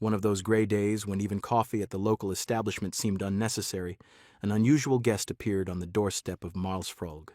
One of those gray days when even coffee at the local establishment seemed unnecessary, an unusual guest appeared on the doorstep of Marlsfrolg.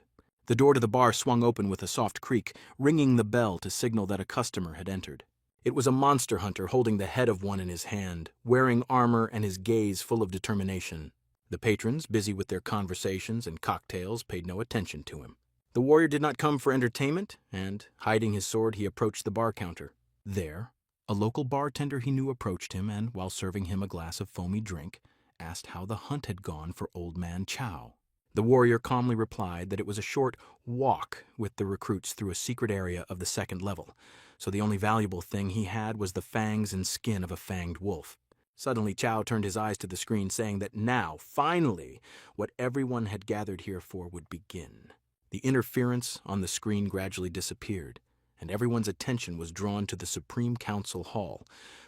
The door to the bar swung open with a soft creak, ringing the bell to signal that a customer had entered. It was a monster hunter holding the head of one in his hand, wearing armor and his gaze full of determination. The patrons, busy with their conversations and cocktails, paid no attention to him. The warrior did not come for entertainment, and, hiding his sword, he approached the bar counter. There, a local bartender he knew approached him and, while serving him a glass of foamy drink, asked how the hunt had gone for Old Man Chow. The warrior calmly replied that it was a short walk with the recruits through a secret area of the second level, so the only valuable thing he had was the fangs and skin of a fanged wolf. Suddenly Chow turned his eyes to the screen, saying that now, finally, what everyone had gathered here for would begin. The interference on the screen gradually disappeared, and everyone's attention was drawn to the Supreme Council Hall,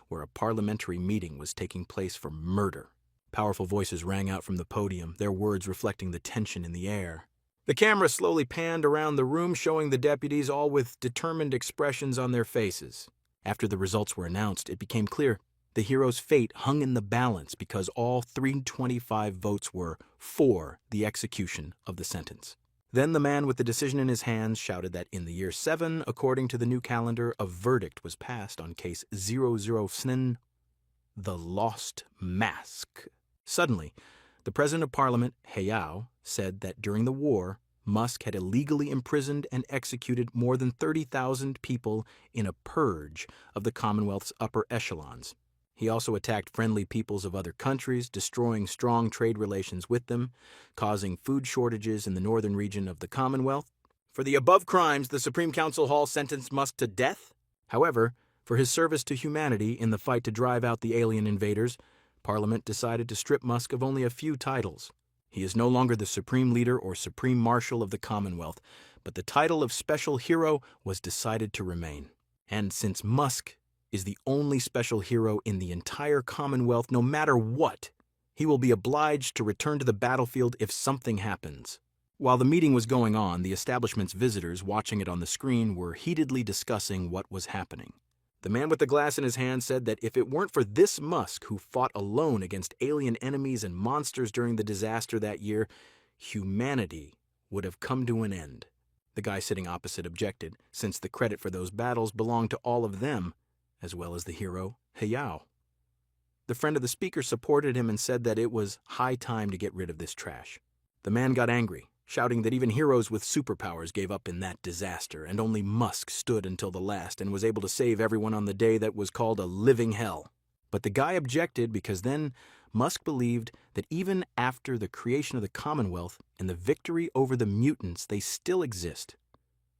where a parliamentary meeting was taking place for murder. Powerful voices rang out from the podium, their words reflecting the tension in the air. The camera slowly panned around the room, showing the deputies all with determined expressions on their faces. After the results were announced, it became clear the hero's fate hung in the balance because all 325 votes were for the execution of the sentence. Then the man with the decision in his hands shouted that in the year 7, according to the new calendar, a verdict was passed on case 007, the Lost Mask. Suddenly, the President of Parliament, Heiyao, said that during the war, Musk had illegally imprisoned and executed more than 30,000 people in a purge of the Commonwealth's upper echelons. He also attacked friendly peoples of other countries, destroying strong trade relations with them, causing food shortages in the northern region of the Commonwealth. For the above crimes, the Supreme Council Hall sentenced Musk to death. However, for his service to humanity in the fight to drive out the alien invaders, Parliament decided to strip Musk of only a few titles. He is no longer the Supreme Leader or Supreme Marshal of the Commonwealth, but the title of Special Hero was decided to remain. And since Musk is the only special hero in the entire Commonwealth, no matter what, he will be obliged to return to the battlefield if something happens. While the meeting was going on, the establishment's visitors watching it on the screen were heatedly discussing what was happening. The man with the glass in his hand said that if it weren't for this Musk who fought alone against alien enemies and monsters during the disaster that year, humanity would have come to an end. The guy sitting opposite objected, since the credit for those battles belonged to all of them, as well as the hero, Heiyao. The friend of the speaker supported him and said that it was high time to get rid of this trash. The man got angry, shouting that even heroes with superpowers gave up in that disaster, and only Musk stood until the last and was able to save everyone on the day that was called a living hell. But the guy objected because then Musk believed that even after the creation of the Commonwealth and the victory over the mutants, they still exist.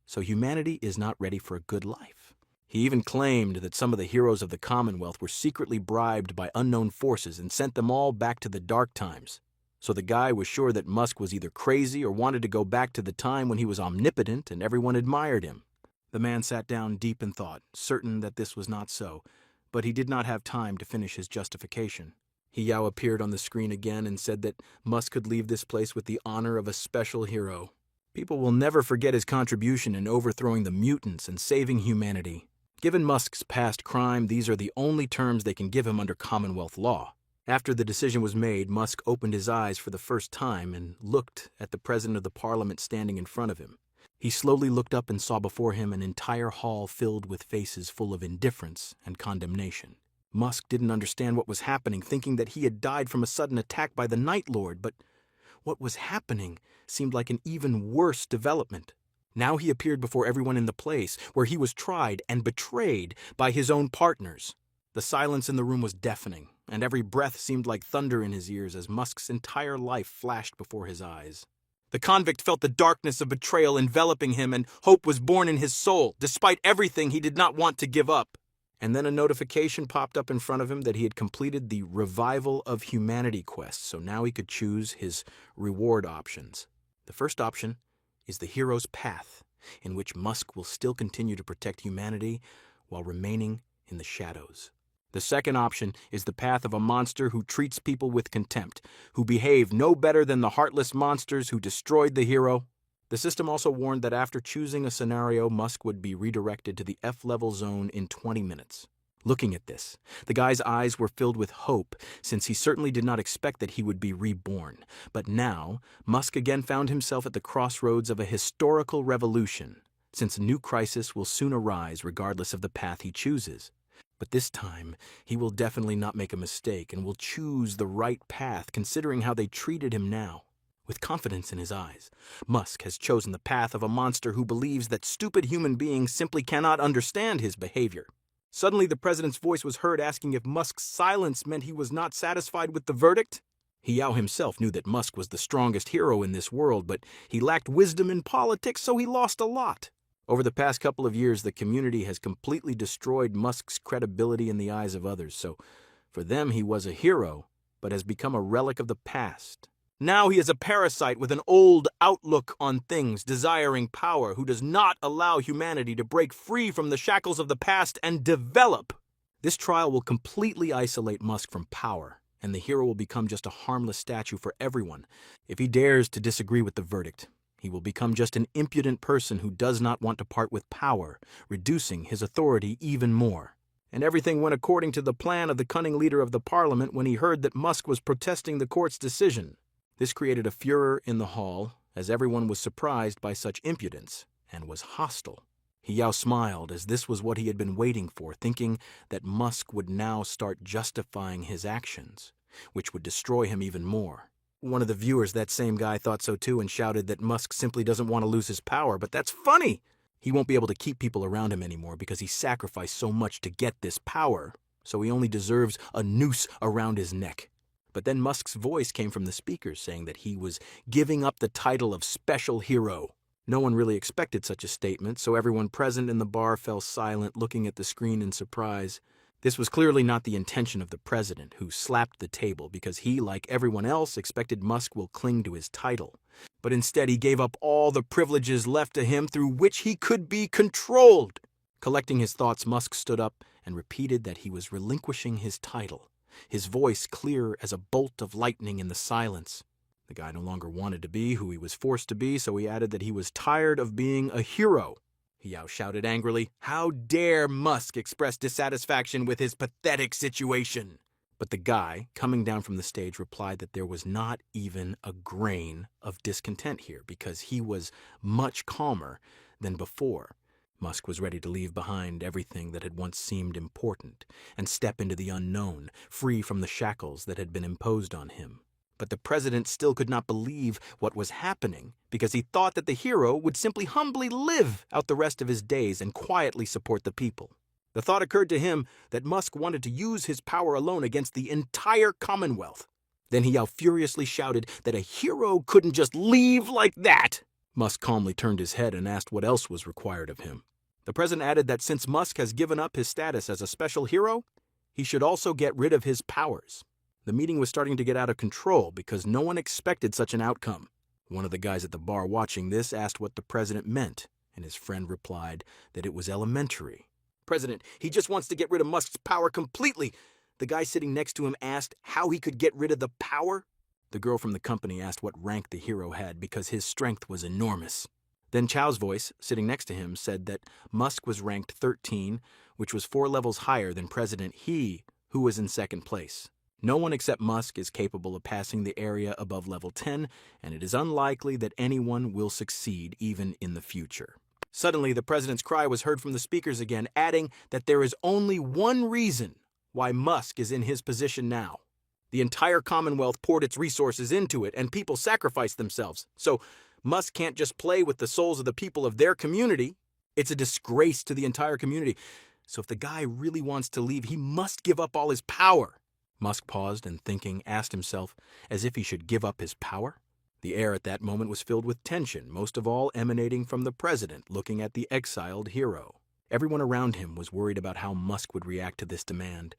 So humanity is not ready for a good life. He even claimed that some of the heroes of the Commonwealth were secretly bribed by unknown forces and sent them all back to the dark times. So the guy was sure that Musk was either crazy or wanted to go back to the time when he was omnipotent and everyone admired him. The man sat down deep in thought, certain that this was not so, but he did not have time to finish his justification. Heiyao appeared on the screen again and said that Musk could leave this place with the honor of a special hero. People will never forget his contribution in overthrowing the mutants and saving humanity. Given Musk's past crime, these are the only terms they can give him under Commonwealth law. After the decision was made, Musk opened his eyes for the first time and looked at the President of the Parliament standing in front of him. He slowly looked up and saw before him an entire hall filled with faces full of indifference and condemnation. Musk didn't understand what was happening, thinking that he had died from a sudden attack by the Night Lord, but what was happening seemed like an even worse development. Now he appeared before everyone in the place, where he was tried and betrayed by his own partners. The silence in the room was deafening, and every breath seemed like thunder in his ears as Musk's entire life flashed before his eyes. The convict felt the darkness of betrayal enveloping him, and hope was born in his soul, despite everything he did not want to give up. And then a notification popped up in front of him that he had completed the Revival of Humanity quest, so now he could choose his reward options. The first option is the Hero's Path, in which Musk will still continue to protect humanity while remaining in the shadows. The second option is the path of a monster who treats people with contempt, who behave no better than the heartless monsters who destroyed the hero. The system also warned that after choosing a scenario, Musk would be redirected to the F-level zone in 20 minutes. Looking at this, the guy's eyes were filled with hope, since he certainly did not expect that he would be reborn. But now, Musk again found himself at the crossroads of a historical revolution, since a new crisis will soon arise regardless of the path he chooses. But this time, he will definitely not make a mistake and will choose the right path, considering how they treated him now. With confidence in his eyes, Musk has chosen the path of a monster who believes that stupid human beings simply cannot understand his behavior. Suddenly, the president's voice was heard asking if Musk's silence meant he was not satisfied with the verdict. Yao himself knew that Musk was the strongest hero in this world, but he lacked wisdom in politics, so he lost a lot. Over the past couple of years, the community has completely destroyed Musk's credibility in the eyes of others, so for them he was a hero, but has become a relic of the past. Now he is a parasite with an old outlook on things, desiring power, who does not allow humanity to break free from the shackles of the past and develop. This trial will completely isolate Musk from power, and the hero will become just a harmless statue for everyone. If he dares to disagree with the verdict, he will become just an impudent person who does not want to part with power, reducing his authority even more. And everything went according to the plan of the cunning leader of the parliament when he heard that Musk was protesting the court's decision. This created a furor in the hall, as everyone was surprised by such impudence and was hostile. Yao smiled, as this was what he had been waiting for, thinking that Musk would now start justifying his actions, which would destroy him even more. One of the viewers, that same guy, thought so too and shouted that Musk simply doesn't want to lose his power, but that's funny! He won't be able to keep people around him anymore because he sacrificed so much to get this power, so he only deserves a noose around his neck. But then Musk's voice came from the speakers saying that he was giving up the title of special hero. No one really expected such a statement, so everyone present in the bar fell silent, looking at the screen in surprise. This was clearly not the intention of the president, who slapped the table because he, like everyone else, expected Musk will cling to his title. But instead he gave up all the privileges left to him through which he could be controlled. Collecting his thoughts, Musk stood up and repeated that he was relinquishing his title, his voice clear as a bolt of lightning in the silence. The guy no longer wanted to be who he was forced to be, so he added that he was tired of being a hero. Yao shouted angrily, "How dare Musk express dissatisfaction with his pathetic situation?" But the guy, coming down from the stage, replied that there was not even a grain of discontent here, because he was much calmer than before. Musk was ready to leave behind everything that had once seemed important and step into the unknown, free from the shackles that had been imposed on him. But the president still could not believe what was happening because he thought that the hero would simply humbly live out the rest of his days and quietly support the people. The thought occurred to him that Musk wanted to use his power alone against the entire Commonwealth. Then he furiously shouted that a hero couldn't just leave like that. Musk calmly turned his head and asked what else was required of him. The president added that since Musk has given up his status as a special hero, he should also get rid of his powers. The meeting was starting to get out of control because no one expected such an outcome. One of the guys at the bar watching this asked what the president meant, and his friend replied that it was elementary. "President, he just wants to get rid of Musk's power completely." The guy sitting next to him asked how he could get rid of the power. The girl from the company asked what rank the hero had because his strength was enormous. Then Chow's voice, sitting next to him, said that Musk was ranked 13, which was 4 levels higher than President He, who was in second place. No one except Musk is capable of passing the area above level 10, and it is unlikely that anyone will succeed even in the future. Suddenly, the president's cry was heard from the speakers again, adding that there is only one reason why Musk is in his position now. The entire Commonwealth poured its resources into it, and people sacrificed themselves. So Musk can't just play with the souls of the people of their community. It's a disgrace to the entire community. So if the guy really wants to leave, he must give up all his power. Musk paused and, thinking, asked himself as if he should give up his power. The air at that moment was filled with tension, most of all emanating from the president looking at the exiled hero. Everyone around him was worried about how Musk would react to this demand,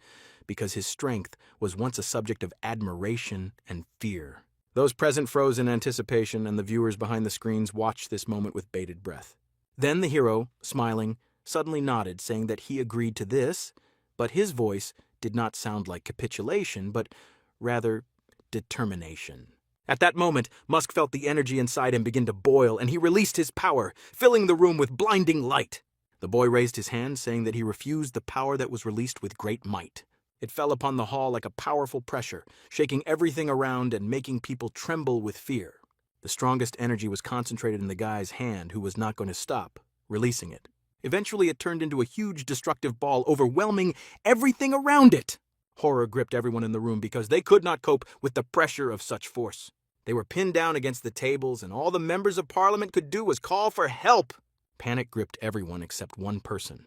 because his strength was once a subject of admiration and fear. Those present froze in anticipation, and the viewers behind the screens watched this moment with bated breath. Then the hero, smiling, suddenly nodded, saying that he agreed to this, but his voice did not sound like capitulation, but rather determination. At that moment, Musk felt the energy inside him begin to boil, and he released his power, filling the room with blinding light. The boy raised his hand, saying that he refused the power that was released with great might. It fell upon the hall like a powerful pressure, shaking everything around and making people tremble with fear. The strongest energy was concentrated in the guy's hand, who was not going to stop, releasing it. Eventually, it turned into a huge destructive ball, overwhelming everything around it. Horror gripped everyone in the room because they could not cope with the pressure of such force. They were pinned down against the tables, and all the members of Parliament could do was call for help. Panic gripped everyone except one person,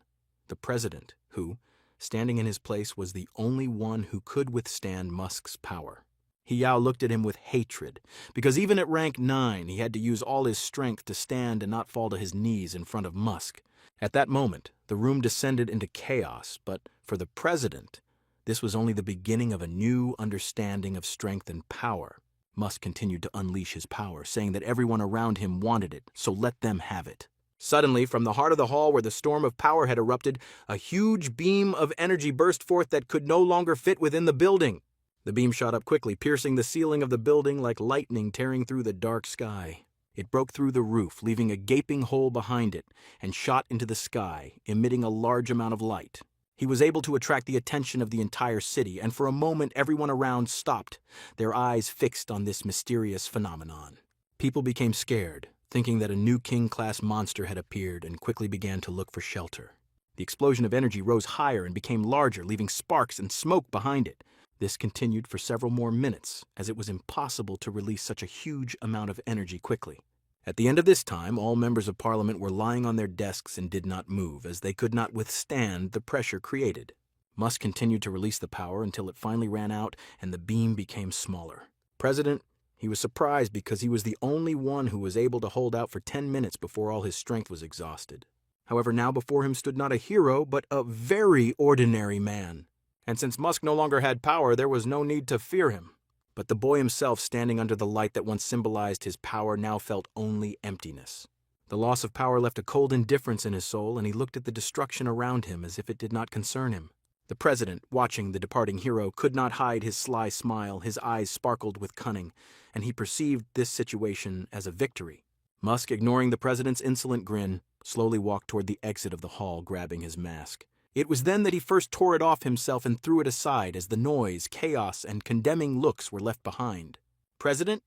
the president, who, standing in his place, was the only one who could withstand Musk's power. Hiyao looked at him with hatred, because even at rank 9 he had to use all his strength to stand and not fall to his knees in front of Musk. At that moment, the room descended into chaos, but for the president, this was only the beginning of a new understanding of strength and power. Musk continued to unleash his power, saying that everyone around him wanted it, so let them have it. Suddenly, from the heart of the hall where the storm of power had erupted, a huge beam of energy burst forth that could no longer fit within the building. The beam shot up quickly, piercing the ceiling of the building like lightning tearing through the dark sky. It broke through the roof, leaving a gaping hole behind it, and shot into the sky, emitting a large amount of light. He was able to attract the attention of the entire city, and for a moment everyone around stopped, their eyes fixed on this mysterious phenomenon. People became scared, thinking that a new king-class monster had appeared, and quickly began to look for shelter. The explosion of energy rose higher and became larger, leaving sparks and smoke behind it. This continued for several more minutes, as it was impossible to release such a huge amount of energy quickly. At the end of this time, all members of Parliament were lying on their desks and did not move, as they could not withstand the pressure created. Musk continued to release the power until it finally ran out and the beam became smaller. President, he was surprised because he was the only one who was able to hold out for 10 minutes before all his strength was exhausted. However, now before him stood not a hero, but a very ordinary man. And since Musk no longer had power, there was no need to fear him. But the boy himself, standing under the light that once symbolized his power, now felt only emptiness. The loss of power left a cold indifference in his soul, and he looked at the destruction around him as if it did not concern him. The president, watching the departing hero, could not hide his sly smile. His eyes sparkled with cunning, and he perceived this situation as a victory. Musk, ignoring the president's insolent grin, slowly walked toward the exit of the hall, grabbing his mask. It was then that he first tore it off himself and threw it aside as the noise, chaos, and condemning looks were left behind. President?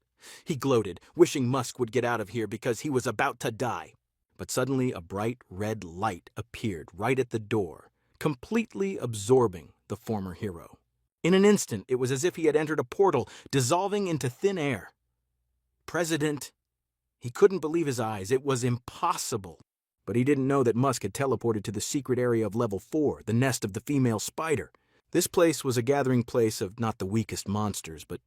He gloated, wishing Musk would get out of here because he was about to die. But suddenly a bright red light appeared right at the door, completely absorbing the former hero. In an instant, it was as if he had entered a portal, dissolving into thin air. President? He couldn't believe his eyes. It was impossible. But he didn't know that Musk had teleported to the secret area of Level 4, the nest of the female spider. This place was a gathering place of not the weakest monsters, but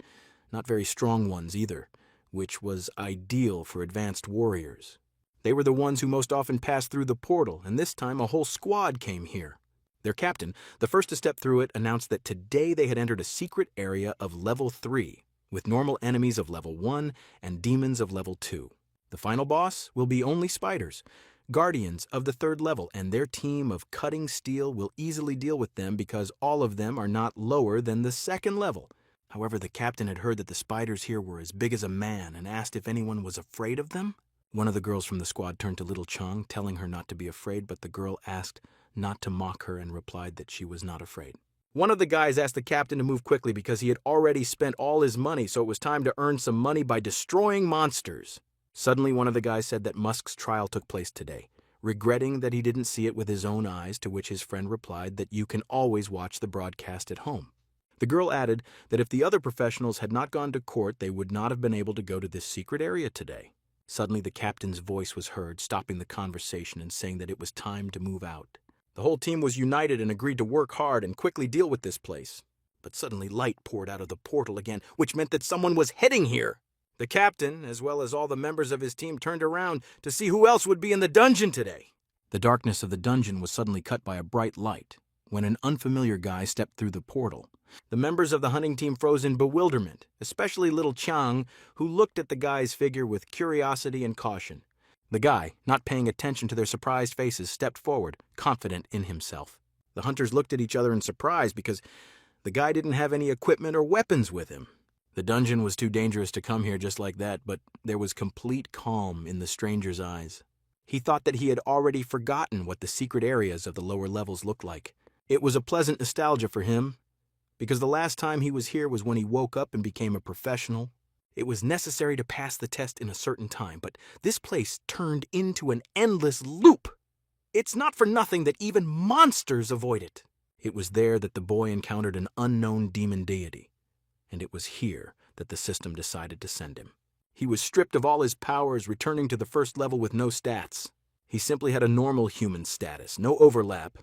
not very strong ones either, which was ideal for advanced warriors. They were the ones who most often passed through the portal, and this time a whole squad came here. Their captain, the first to step through it, announced that today they had entered a secret area of Level 3, with normal enemies of Level 1 and demons of Level 2. The final boss will be only spiders, guardians of the 3rd level, and their team of cutting steel will easily deal with them because all of them are not lower than the 2nd level. However, the captain had heard that the spiders here were as big as a man and asked if anyone was afraid of them. One of the girls from the squad turned to little Chang, telling her not to be afraid, but the girl asked not to mock her and replied that she was not afraid. One of the guys asked the captain to move quickly because he had already spent all his money, so it was time to earn some money by destroying monsters. Suddenly, one of the guys said that Musk's trial took place today, regretting that he didn't see it with his own eyes, to which his friend replied that you can always watch the broadcast at home. The girl added that if the other professionals had not gone to court, they would not have been able to go to this secret area today. Suddenly, the captain's voice was heard, stopping the conversation and saying that it was time to move out. The whole team was united and agreed to work hard and quickly deal with this place. But suddenly light poured out of the portal again, which meant that someone was heading here. The captain, as well as all the members of his team, turned around to see who else would be in the dungeon today. The darkness of the dungeon was suddenly cut by a bright light, when an unfamiliar guy stepped through the portal. The members of the hunting team froze in bewilderment, especially little Chang, who looked at the guy's figure with curiosity and caution. The guy, not paying attention to their surprised faces, stepped forward, confident in himself. The hunters looked at each other in surprise because the guy didn't have any equipment or weapons with him. The dungeon was too dangerous to come here just like that, but there was complete calm in the stranger's eyes. He thought that he had already forgotten what the secret areas of the lower levels looked like. It was a pleasant nostalgia for him, because the last time he was here was when he woke up and became a professional. It was necessary to pass the test in a certain time, but this place turned into an endless loop. It's not for nothing that even monsters avoid it. It was there that the boy encountered an unknown demon deity, and it was here that the system decided to send him. He was stripped of all his powers, returning to the first level with no stats. He simply had a normal human status, no overlap,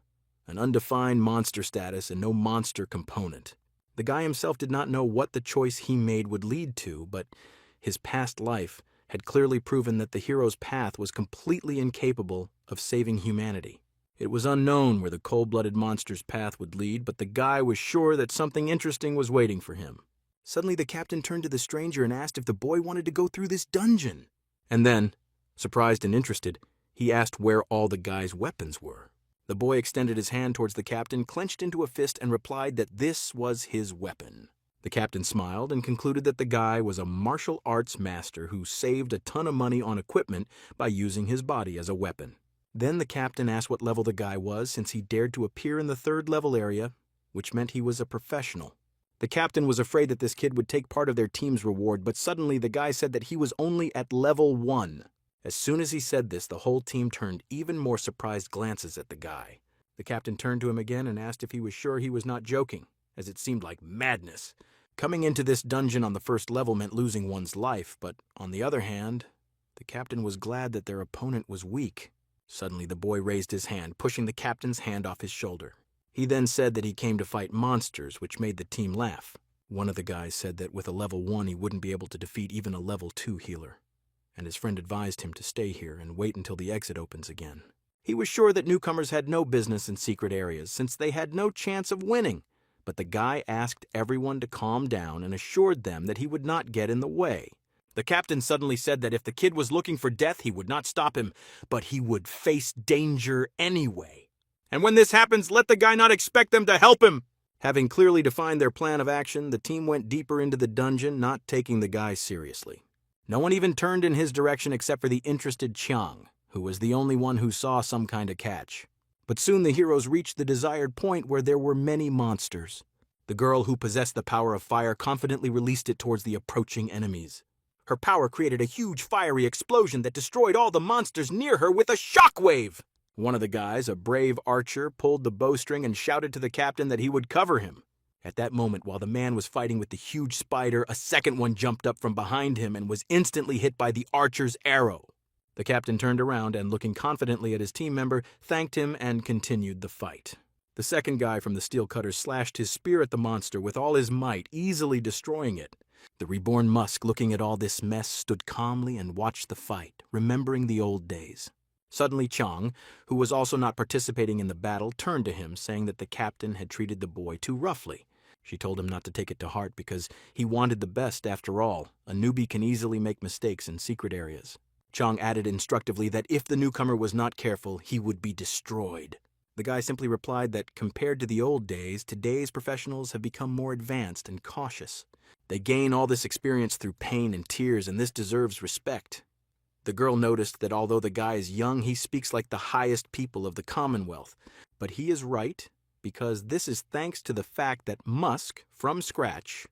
an undefined monster status, and no monster component. The guy himself did not know what the choice he made would lead to, but his past life had clearly proven that the hero's path was completely incapable of saving humanity. It was unknown where the cold-blooded monster's path would lead, but the guy was sure that something interesting was waiting for him. Suddenly the captain turned to the stranger and asked if the boy wanted to go through this dungeon. And then, surprised and interested, he asked where all the guy's weapons were. The boy extended his hand towards the captain, clenched into a fist, and replied that this was his weapon. The captain smiled and concluded that the guy was a martial arts master who saved a ton of money on equipment by using his body as a weapon. Then the captain asked what level the guy was, since he dared to appear in the third level area, which meant he was a professional. The captain was afraid that this kid would take part of their team's reward, but suddenly the guy said that he was only at level 1. As soon as he said this, the whole team turned even more surprised glances at the guy. The captain turned to him again and asked if he was sure he was not joking, as it seemed like madness. Coming into this dungeon on the first level meant losing one's life, but on the other hand, the captain was glad that their opponent was weak. Suddenly the boy raised his hand, pushing the captain's hand off his shoulder. He then said that he came to fight monsters, which made the team laugh. One of the guys said that with a level 1 he wouldn't be able to defeat even a level 2 healer, and his friend advised him to stay here and wait until the exit opens again. He was sure that newcomers had no business in secret areas, since they had no chance of winning, but the guy asked everyone to calm down and assured them that he would not get in the way. The captain suddenly said that if the kid was looking for death, he would not stop him, but he would face danger anyway. And when this happens, let the guy not expect them to help him. Having clearly defined their plan of action, the team went deeper into the dungeon, not taking the guy seriously. No one even turned in his direction except for the interested Chiang, who was the only one who saw some kind of catch. But soon the heroes reached the desired point where there were many monsters. The girl who possessed the power of fire confidently released it towards the approaching enemies. Her power created a huge fiery explosion that destroyed all the monsters near her with a shockwave. One of the guys, a brave archer, pulled the bowstring and shouted to the captain that he would cover him. At that moment, while the man was fighting with the huge spider, a second one jumped up from behind him and was instantly hit by the archer's arrow. The captain turned around and, looking confidently at his team member, thanked him and continued the fight. The second guy from the steel cutter slashed his spear at the monster with all his might, easily destroying it. The reborn Musk, looking at all this mess, stood calmly and watched the fight, remembering the old days. Suddenly Chang, who was also not participating in the battle, turned to him, saying that the captain had treated the boy too roughly. She told him not to take it to heart because he wanted the best after all. A newbie can easily make mistakes in secret areas. Chang added instructively that if the newcomer was not careful, he would be destroyed. The guy simply replied that compared to the old days, today's professionals have become more advanced and cautious. They gain all this experience through pain and tears, and this deserves respect. The girl noticed that although the guy is young, he speaks like the highest people of the Commonwealth. But he is right, because this is thanks to the fact that Musk, from scratch,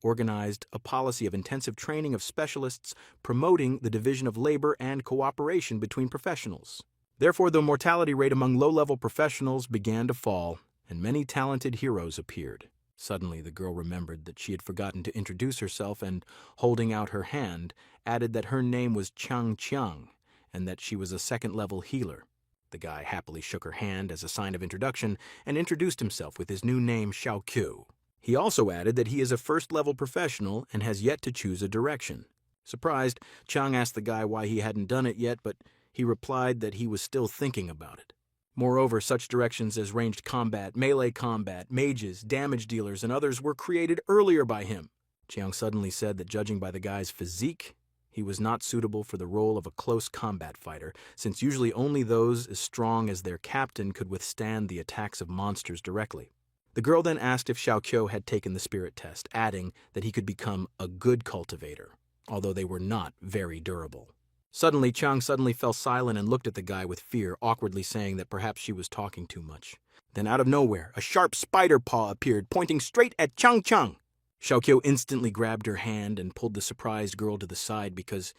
organized a policy of intensive training of specialists promoting the division of labor and cooperation between professionals. Therefore, the mortality rate among low-level professionals began to fall, and many talented heroes appeared. Suddenly, the girl remembered that she had forgotten to introduce herself and, holding out her hand, added that her name was Chang Chiang and that she was a second-level healer. The guy happily shook her hand as a sign of introduction and introduced himself with his new name, Xiao Qiu. He also added that he is a first-level professional and has yet to choose a direction. Surprised, Chang asked the guy why he hadn't done it yet, but he replied that he was still thinking about it. Moreover, such directions as ranged combat, melee combat, mages, damage dealers, and others were created earlier by him. Chiang suddenly said that judging by the guy's physique, he was not suitable for the role of a close combat fighter, since usually only those as strong as their captain could withstand the attacks of monsters directly. The girl then asked if Xiao Qiu had taken the spirit test, adding that he could become a good cultivator, although they were not very durable. Suddenly, Chang suddenly fell silent and looked at the guy with fear, awkwardly saying that perhaps she was talking too much. Then out of nowhere, a sharp spider paw appeared, pointing straight at Chang Chang. Xiaoqiu instantly grabbed her hand and pulled the surprised girl to the side because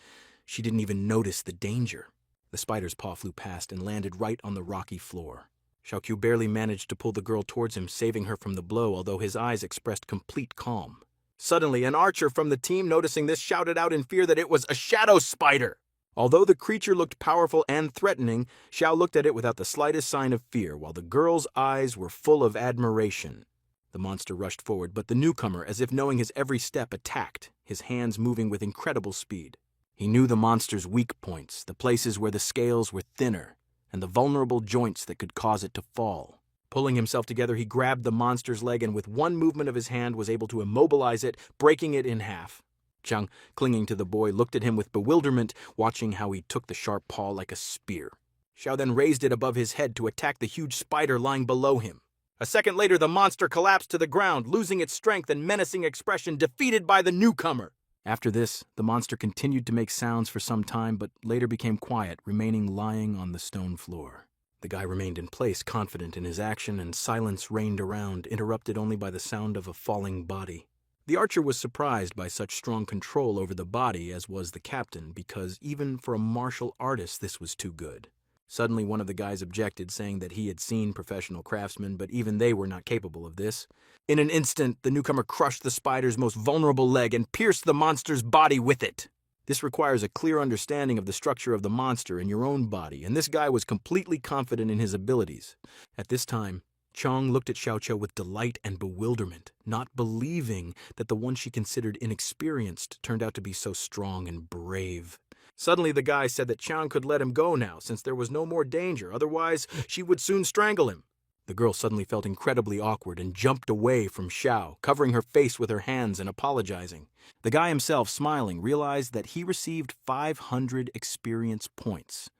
she didn't even notice the danger. The spider's paw flew past and landed right on the rocky floor. Xiaoqiu barely managed to pull the girl towards him, saving her from the blow, although his eyes expressed complete calm. Suddenly, an archer from the team, noticing this, shouted out in fear that it was a shadow spider. Although the creature looked powerful and threatening, Xiao looked at it without the slightest sign of fear, while the girl's eyes were full of admiration. The monster rushed forward, but the newcomer, as if knowing his every step, attacked, his hands moving with incredible speed. He knew the monster's weak points, the places where the scales were thinner, and the vulnerable joints that could cause it to fall. Pulling himself together, he grabbed the monster's leg and with one movement of his hand was able to immobilize it, breaking it in half. Chang, clinging to the boy, looked at him with bewilderment, watching how he took the sharp paw like a spear. Xiao then raised it above his head to attack the huge spider lying below him. A second later, the monster collapsed to the ground, losing its strength and menacing expression, defeated by the newcomer. After this, the monster continued to make sounds for some time, but later became quiet, remaining lying on the stone floor. The guy remained in place, confident in his action, and silence reigned around, interrupted only by the sound of a falling body. The archer was surprised by such strong control over the body, as was the captain, because even for a martial artist this was too good. Suddenly one of the guys objected, saying that he had seen professional craftsmen, but even they were not capable of this. In an instant, the newcomer crushed the spider's most vulnerable leg and pierced the monster's body with it. This requires a clear understanding of the structure of the monster in your own body, and this guy was completely confident in his abilities. At this time, Chang looked at Xiaoqiu with delight and bewilderment, not believing that the one she considered inexperienced turned out to be so strong and brave. Suddenly the guy said that Chang could let him go now, since there was no more danger, otherwise she would soon strangle him. The girl suddenly felt incredibly awkward and jumped away from Xiao, covering her face with her hands and apologizing. The guy himself, smiling, realized that he received 500 experience points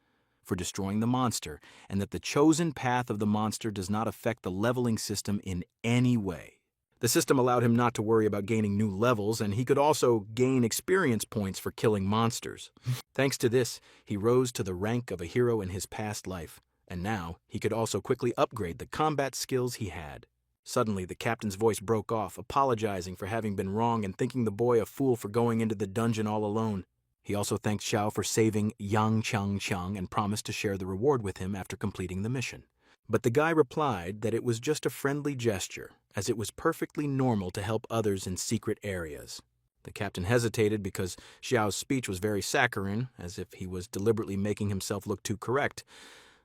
for destroying the monster, and that the chosen path of the monster does not affect the leveling system in any way. The system allowed him not to worry about gaining new levels, and he could also gain experience points for killing monsters. Thanks to this, he rose to the rank of a hero in his past life, and now he could also quickly upgrade the combat skills he had. Suddenly, the captain's voice broke off, apologizing for having been wrong and thinking the boy a fool for going into the dungeon all alone. He also thanked Xiao for saving Yang Chang and promised to share the reward with him after completing the mission. But the guy replied that it was just a friendly gesture, as it was perfectly normal to help others in secret areas. The captain hesitated because Xiao's speech was very saccharine, as if he was deliberately making himself look too correct,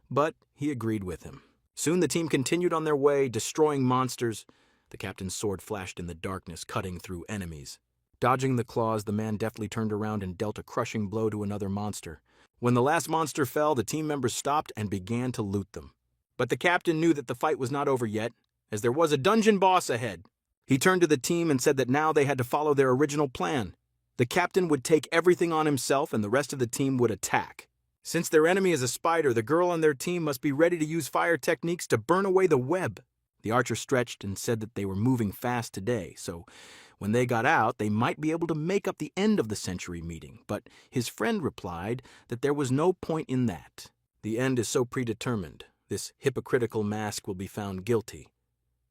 but he agreed with him. Soon the team continued on their way, destroying monsters. The captain's sword flashed in the darkness, cutting through enemies. Dodging the claws, the man deftly turned around and dealt a crushing blow to another monster. When the last monster fell, the team members stopped and began to loot them. But the captain knew that the fight was not over yet, as there was a dungeon boss ahead. He turned to the team and said that now they had to follow their original plan. The captain would take everything on himself and the rest of the team would attack. Since their enemy is a spider, the girl on their team must be ready to use fire techniques to burn away the web. The archer stretched and said that they were moving fast today, so when they got out, they might be able to make up the end of the century meeting, but his friend replied that there was no point in that. The end is so predetermined. This hypocritical mask will be found guilty.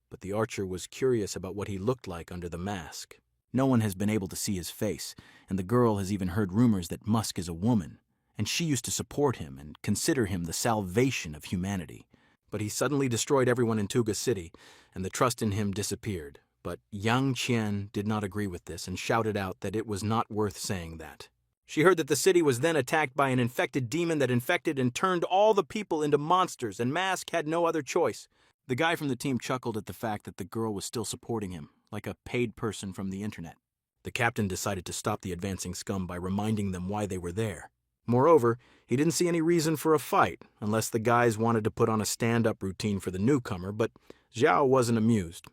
But the archer was curious about what he looked like under the mask. No one has been able to see his face, and the girl has even heard rumors that Musk is a woman, and she used to support him and consider him the salvation of humanity. But he suddenly destroyed everyone in Tuga City, and the trust in him disappeared. But Yang Qian did not agree with this and shouted out that it was not worth saying that. She heard that the city was then attacked by an infected demon that infected and turned all the people into monsters, and Mask had no other choice. The guy from the team chuckled at the fact that the girl was still supporting him, like a paid person from the internet. The captain decided to stop the advancing scum by reminding them why they were there. Moreover, he didn't see any reason for a fight, unless the guys wanted to put on a stand-up routine for the newcomer, but Zhao wasn't amused.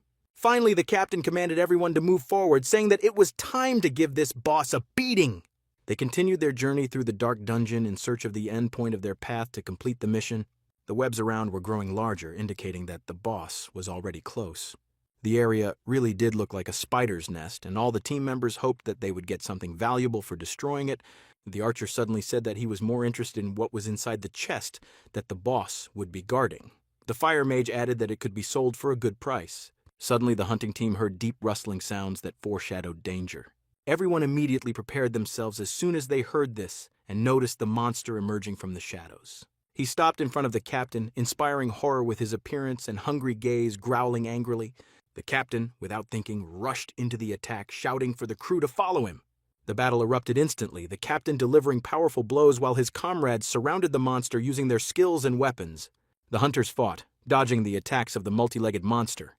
Finally, the captain commanded everyone to move forward, saying that it was time to give this boss a beating. They continued their journey through the dark dungeon in search of the end point of their path to complete the mission. The webs around were growing larger, indicating that the boss was already close. The area really did look like a spider's nest, and all the team members hoped that they would get something valuable for destroying it. The archer suddenly said that he was more interested in what was inside the chest that the boss would be guarding. The fire mage added that it could be sold for a good price. Suddenly, the hunting team heard deep rustling sounds that foreshadowed danger. Everyone immediately prepared themselves as soon as they heard this and noticed the monster emerging from the shadows. He stopped in front of the captain, inspiring horror with his appearance and hungry gaze, growling angrily. The captain, without thinking, rushed into the attack, shouting for the crew to follow him. The battle erupted instantly, the captain delivering powerful blows while his comrades surrounded the monster using their skills and weapons. The hunters fought, dodging the attacks of the multi-legged monster.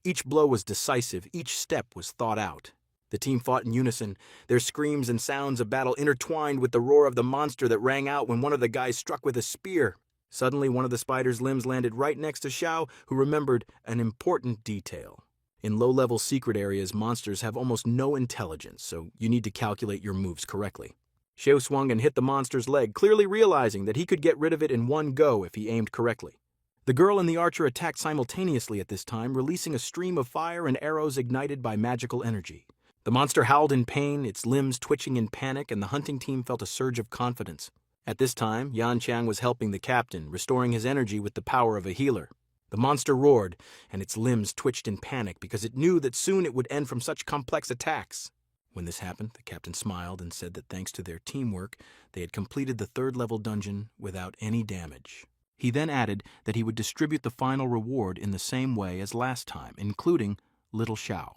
Each blow was decisive, each step was thought out. The team fought in unison, their screams and sounds of battle intertwined with the roar of the monster that rang out when one of the guys struck with a spear. Suddenly, one of the spider's limbs landed right next to Xiao, who remembered an important detail. In low-level secret areas, monsters have almost no intelligence, so you need to calculate your moves correctly. Xiao swung and hit the monster's leg, clearly realizing that he could get rid of it in one go if he aimed correctly. The girl and the archer attacked simultaneously at this time, releasing a stream of fire and arrows ignited by magical energy. The monster howled in pain, its limbs twitching in panic, and the hunting team felt a surge of confidence. At this time, Yan Qiang was helping the captain, restoring his energy with the power of a healer. The monster roared, and its limbs twitched in panic because it knew that soon it would end from such complex attacks. When this happened, the captain smiled and said that thanks to their teamwork, they had completed the third-level dungeon without any damage. He then added that he would distribute the final reward in the same way as last time, including Little Xiao.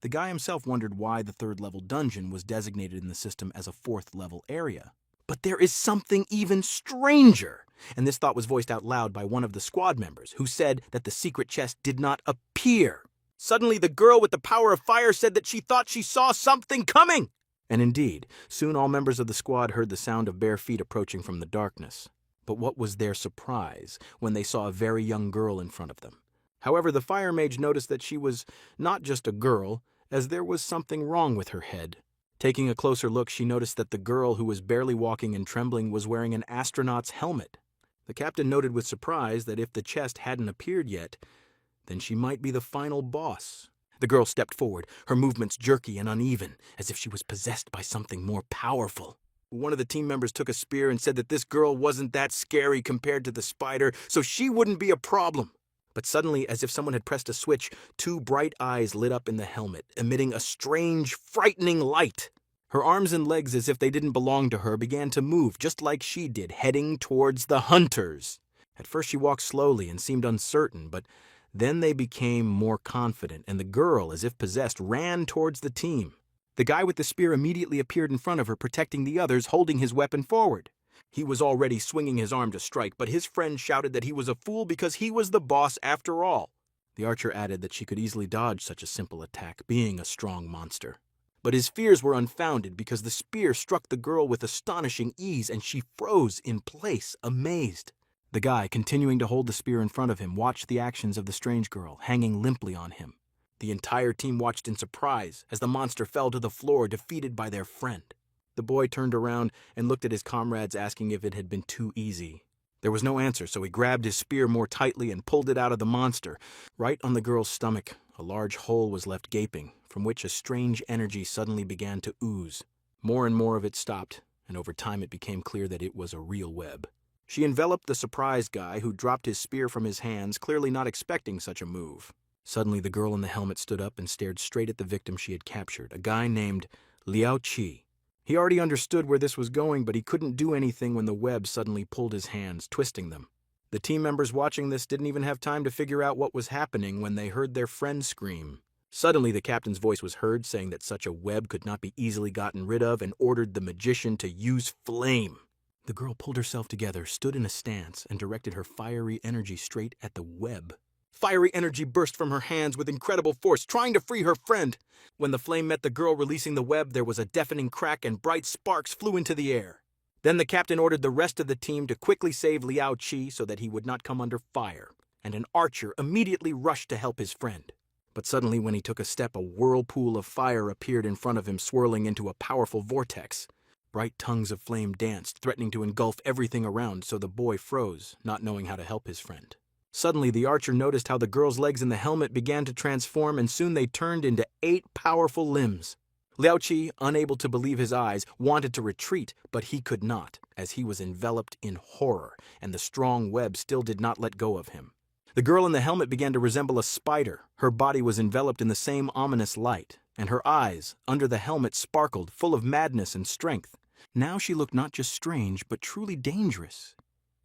The guy himself wondered why the third-level dungeon was designated in the system as a fourth-level area. But there is something even stranger, and this thought was voiced out loud by one of the squad members, who said that the secret chest did not appear. Suddenly, the girl with the power of fire said that she thought she saw something coming! And indeed, soon all members of the squad heard the sound of bare feet approaching from the darkness. But what was their surprise when they saw a very young girl in front of them? However, the fire mage noticed that she was not just a girl, as there was something wrong with her head. Taking a closer look, she noticed that the girl, who was barely walking and trembling, was wearing an astronaut's helmet. The captain noted with surprise that if the chest hadn't appeared yet, then she might be the final boss. The girl stepped forward, her movements jerky and uneven, as if she was possessed by something more powerful. One of the team members took a spear and said that this girl wasn't that scary compared to the spider, so she wouldn't be a problem. But suddenly, as if someone had pressed a switch, two bright eyes lit up in the helmet, emitting a strange, frightening light. Her arms and legs, as if they didn't belong to her, began to move, just like she did, heading towards the hunters. At first she walked slowly and seemed uncertain, but then they became more confident, and the girl, as if possessed, ran towards the team. The guy with the spear immediately appeared in front of her, protecting the others, holding his weapon forward. He was already swinging his arm to strike, but his friend shouted that he was a fool because he was the boss after all. The archer added that she could easily dodge such a simple attack, being a strong monster. But his fears were unfounded because the spear struck the girl with astonishing ease and she froze in place, amazed. The guy, continuing to hold the spear in front of him, watched the actions of the strange girl, hanging limply on him. The entire team watched in surprise as the monster fell to the floor, defeated by their friend. The boy turned around and looked at his comrades, asking if it had been too easy. There was no answer, so he grabbed his spear more tightly and pulled it out of the monster. Right on the girl's stomach, a large hole was left gaping, from which a strange energy suddenly began to ooze. More and more of it stopped, and over time it became clear that it was a real web. She enveloped the surprised guy, who dropped his spear from his hands, clearly not expecting such a move. Suddenly, the girl in the helmet stood up and stared straight at the victim she had captured, a guy named Liao Qi. He already understood where this was going, but he couldn't do anything when the web suddenly pulled his hands, twisting them. The team members watching this didn't even have time to figure out what was happening when they heard their friend scream. Suddenly, the captain's voice was heard, saying that such a web could not be easily gotten rid of, and ordered the magician to use flame. The girl pulled herself together, stood in a stance, and directed her fiery energy straight at the web. Fiery energy burst from her hands with incredible force, trying to free her friend. When the flame met the girl releasing the web, there was a deafening crack and bright sparks flew into the air. Then the captain ordered the rest of the team to quickly save Liao Qi so that he would not come under fire, and an archer immediately rushed to help his friend. But suddenly, when he took a step, a whirlpool of fire appeared in front of him, swirling into a powerful vortex. Bright tongues of flame danced, threatening to engulf everything around, so the boy froze, not knowing how to help his friend. Suddenly, the archer noticed how the girl's legs in the helmet began to transform, and soon they turned into 8 powerful limbs. Liao Qi, unable to believe his eyes, wanted to retreat, but he could not, as he was enveloped in horror, and the strong web still did not let go of him. The girl in the helmet began to resemble a spider. Her body was enveloped in the same ominous light, and her eyes, under the helmet, sparkled, full of madness and strength. Now she looked not just strange, but truly dangerous.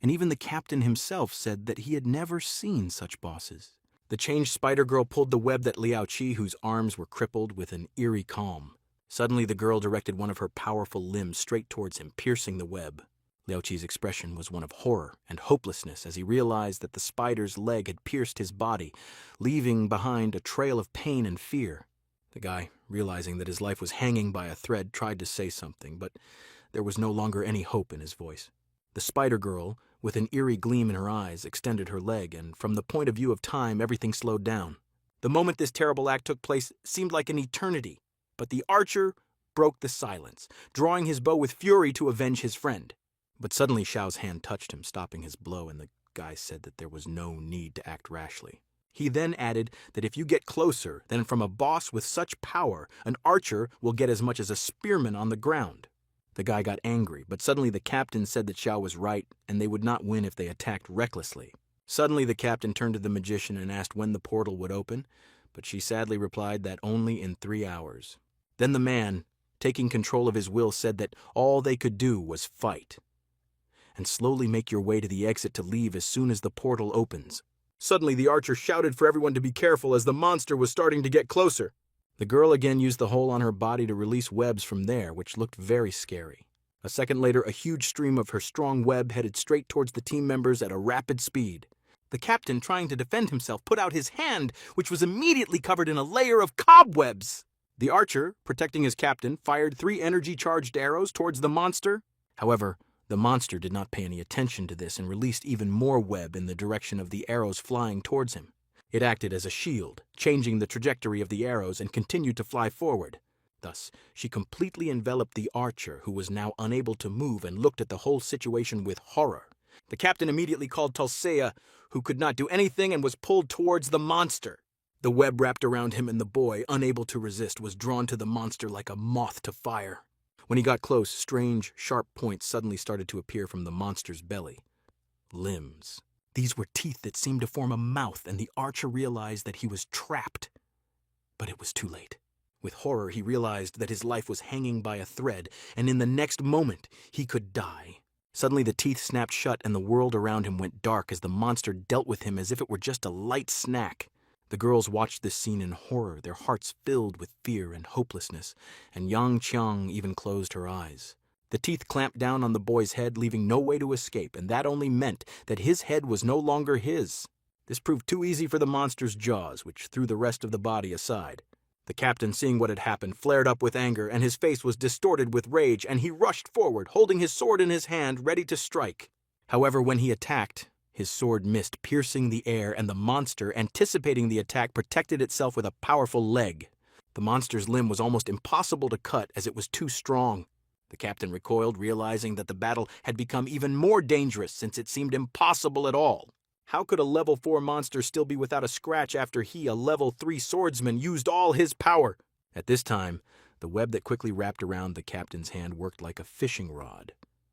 And even the captain himself said that he had never seen such bosses. The changed spider girl pulled the web that Liao Qi, whose arms were crippled, with an eerie calm. Suddenly the girl directed one of her powerful limbs straight towards him, piercing the web. Liao Qi's expression was one of horror and hopelessness as he realized that the spider's leg had pierced his body, leaving behind a trail of pain and fear. The guy, realizing that his life was hanging by a thread, tried to say something, but there was no longer any hope in his voice. The spider girl, with an eerie gleam in her eyes, extended her leg, and from the point of view of time, everything slowed down. The moment this terrible act took place seemed like an eternity, but the archer broke the silence, drawing his bow with fury to avenge his friend. But suddenly Xiao's hand touched him, stopping his blow, and the guy said that there was no need to act rashly. He then added that if you get closer, then from a boss with such power, an archer will get as much as a spearman on the ground. The guy got angry, but suddenly the captain said that Xiao was right, and they would not win if they attacked recklessly. Suddenly the captain turned to the magician and asked when the portal would open, but she sadly replied that only in 3 hours. Then the man, taking control of his will, said that all they could do was fight. And slowly make your way to the exit to leave as soon as the portal opens. Suddenly the archer shouted for everyone to be careful as the monster was starting to get closer. The girl again used the hole on her body to release webs from there, which looked very scary. A second later, a huge stream of her strong web headed straight towards the team members at a rapid speed. The captain, trying to defend himself, put out his hand, which was immediately covered in a layer of cobwebs. The archer, protecting his captain, fired 3 energy-charged arrows towards the monster. However, the monster did not pay any attention to this and released even more web in the direction of the arrows flying towards him. It acted as a shield, changing the trajectory of the arrows and continued to fly forward. Thus, she completely enveloped the archer, who was now unable to move and looked at the whole situation with horror. The captain immediately called Tulsea, who could not do anything and was pulled towards the monster. The web wrapped around him, and the boy, unable to resist, was drawn to the monster like a moth to fire. When he got close, strange, sharp points suddenly started to appear from the monster's belly. Limbs. These were teeth that seemed to form a mouth, and the archer realized that he was trapped. But it was too late. With horror, he realized that his life was hanging by a thread, and in the next moment, he could die. Suddenly, the teeth snapped shut, and the world around him went dark as the monster dealt with him as if it were just a light snack. The girls watched this scene in horror, their hearts filled with fear and hopelessness, and Yang Qiang even closed her eyes. The teeth clamped down on the boy's head, leaving no way to escape, and that only meant that his head was no longer his. This proved too easy for the monster's jaws, which threw the rest of the body aside. The captain, seeing what had happened, flared up with anger, and his face was distorted with rage, and he rushed forward, holding his sword in his hand, ready to strike. However, when he attacked, his sword missed, piercing the air, and the monster, anticipating the attack, protected itself with a powerful leg. The monster's limb was almost impossible to cut as it was too strong. The captain recoiled, realizing that the battle had become even more dangerous since it seemed impossible at all. How could a level 4 monster still be without a scratch after he, a level 3 swordsman, used all his power? At this time, the web that quickly wrapped around the captain's hand worked like a fishing rod,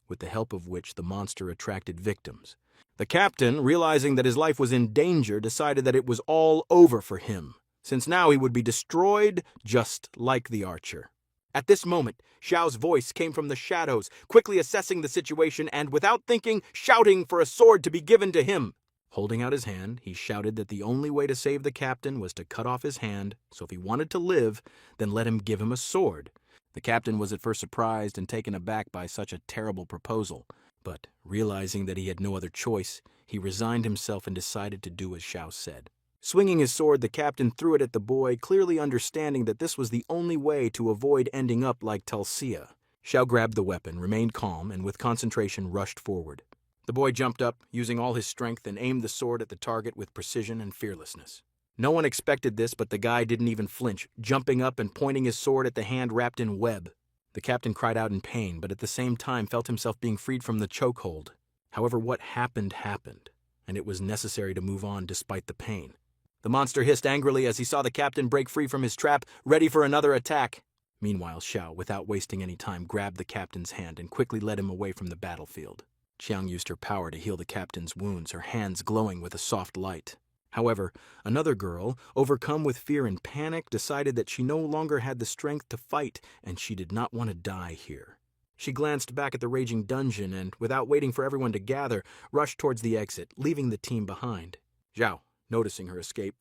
with the help of which the monster attracted victims. The captain, realizing that his life was in danger, decided that it was all over for him, since now he would be destroyed just like the archer. At this moment, Xiao's voice came from the shadows, quickly assessing the situation and, without thinking, shouting for a sword to be given to him. Holding out his hand, he shouted that the only way to save the captain was to cut off his hand, so if he wanted to live, then let him give him a sword. The captain was at first surprised and taken aback by such a terrible proposal, but, realizing that he had no other choice, he resigned himself and decided to do as Xiao said. Swinging his sword, the captain threw it at the boy, clearly understanding that this was the only way to avoid ending up like Tulsea. Xiao grabbed the weapon, remained calm, and with concentration rushed forward. The boy jumped up, using all his strength, and aimed the sword at the target with precision and fearlessness. No one expected this, but the guy didn't even flinch, jumping up and pointing his sword at the hand wrapped in web. The captain cried out in pain, but at the same time felt himself being freed from the chokehold. However, what happened happened. and it was necessary to move on despite the pain. The monster hissed angrily as he saw the captain break free from his trap, ready for another attack. Meanwhile, Xiao, without wasting any time, grabbed the captain's hand and quickly led him away from the battlefield. Qiang used her power to heal the captain's wounds, her hands glowing with a soft light. However, another girl, overcome with fear and panic, decided that she no longer had the strength to fight, and she did not want to die here. She glanced back at the raging dungeon and, without waiting for everyone to gather, rushed towards the exit, leaving the team behind. Zhao, noticing her escape,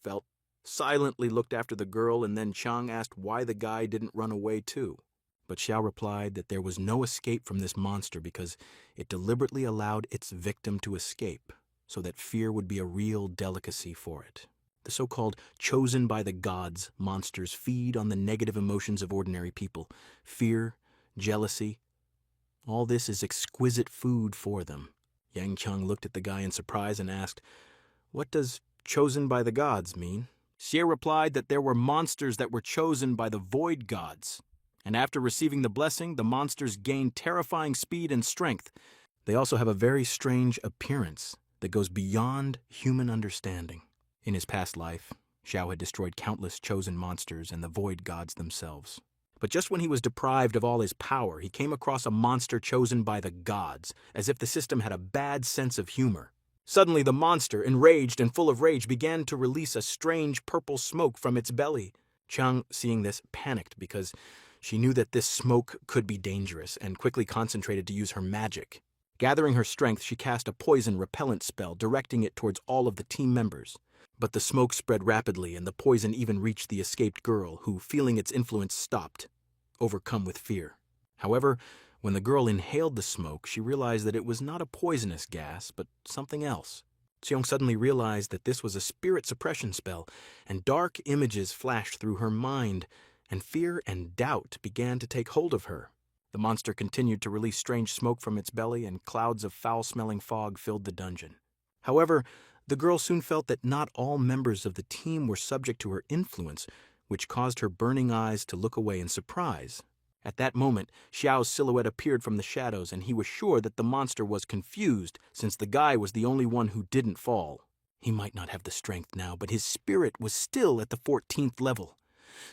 silently looked after the girl, and then Qiang asked why the guy didn't run away too. But Xiao replied that there was no escape from this monster because it deliberately allowed its victim to escape, so that fear would be a real delicacy for it. The so-called chosen by the gods monsters feed on the negative emotions of ordinary people. Fear, jealousy, all this is exquisite food for them. Yang Qiang looked at the guy in surprise and asked, "What does chosen by the gods mean?" Xie replied that there were monsters that were chosen by the void gods, and after receiving the blessing, the monsters gained terrifying speed and strength. They also have a very strange appearance that goes beyond human understanding. In his past life, Xiao had destroyed countless chosen monsters and the void gods themselves. But just when he was deprived of all his power, he came across a monster chosen by the gods, as if the system had a bad sense of humor. Suddenly, the monster, enraged and full of rage, began to release a strange purple smoke from its belly. Qiang, seeing this, panicked because she knew that this smoke could be dangerous and quickly concentrated to use her magic. Gathering her strength, she cast a poison repellent spell, directing it towards all of the team members. But the smoke spread rapidly, and the poison even reached the escaped girl, who, feeling its influence, stopped, overcome with fear. However, when the girl inhaled the smoke, she realized that it was not a poisonous gas, but something else. Xiong suddenly realized that this was a spirit suppression spell, and dark images flashed through her mind, and fear and doubt began to take hold of her. The monster continued to release strange smoke from its belly, and clouds of foul-smelling fog filled the dungeon. However, the girl soon felt that not all members of the team were subject to her influence, which caused her burning eyes to look away in surprise. At that moment, Xiao's silhouette appeared from the shadows, and he was sure that the monster was confused, since the guy was the only one who didn't fall. He might not have the strength now, but his spirit was still at the 14th level,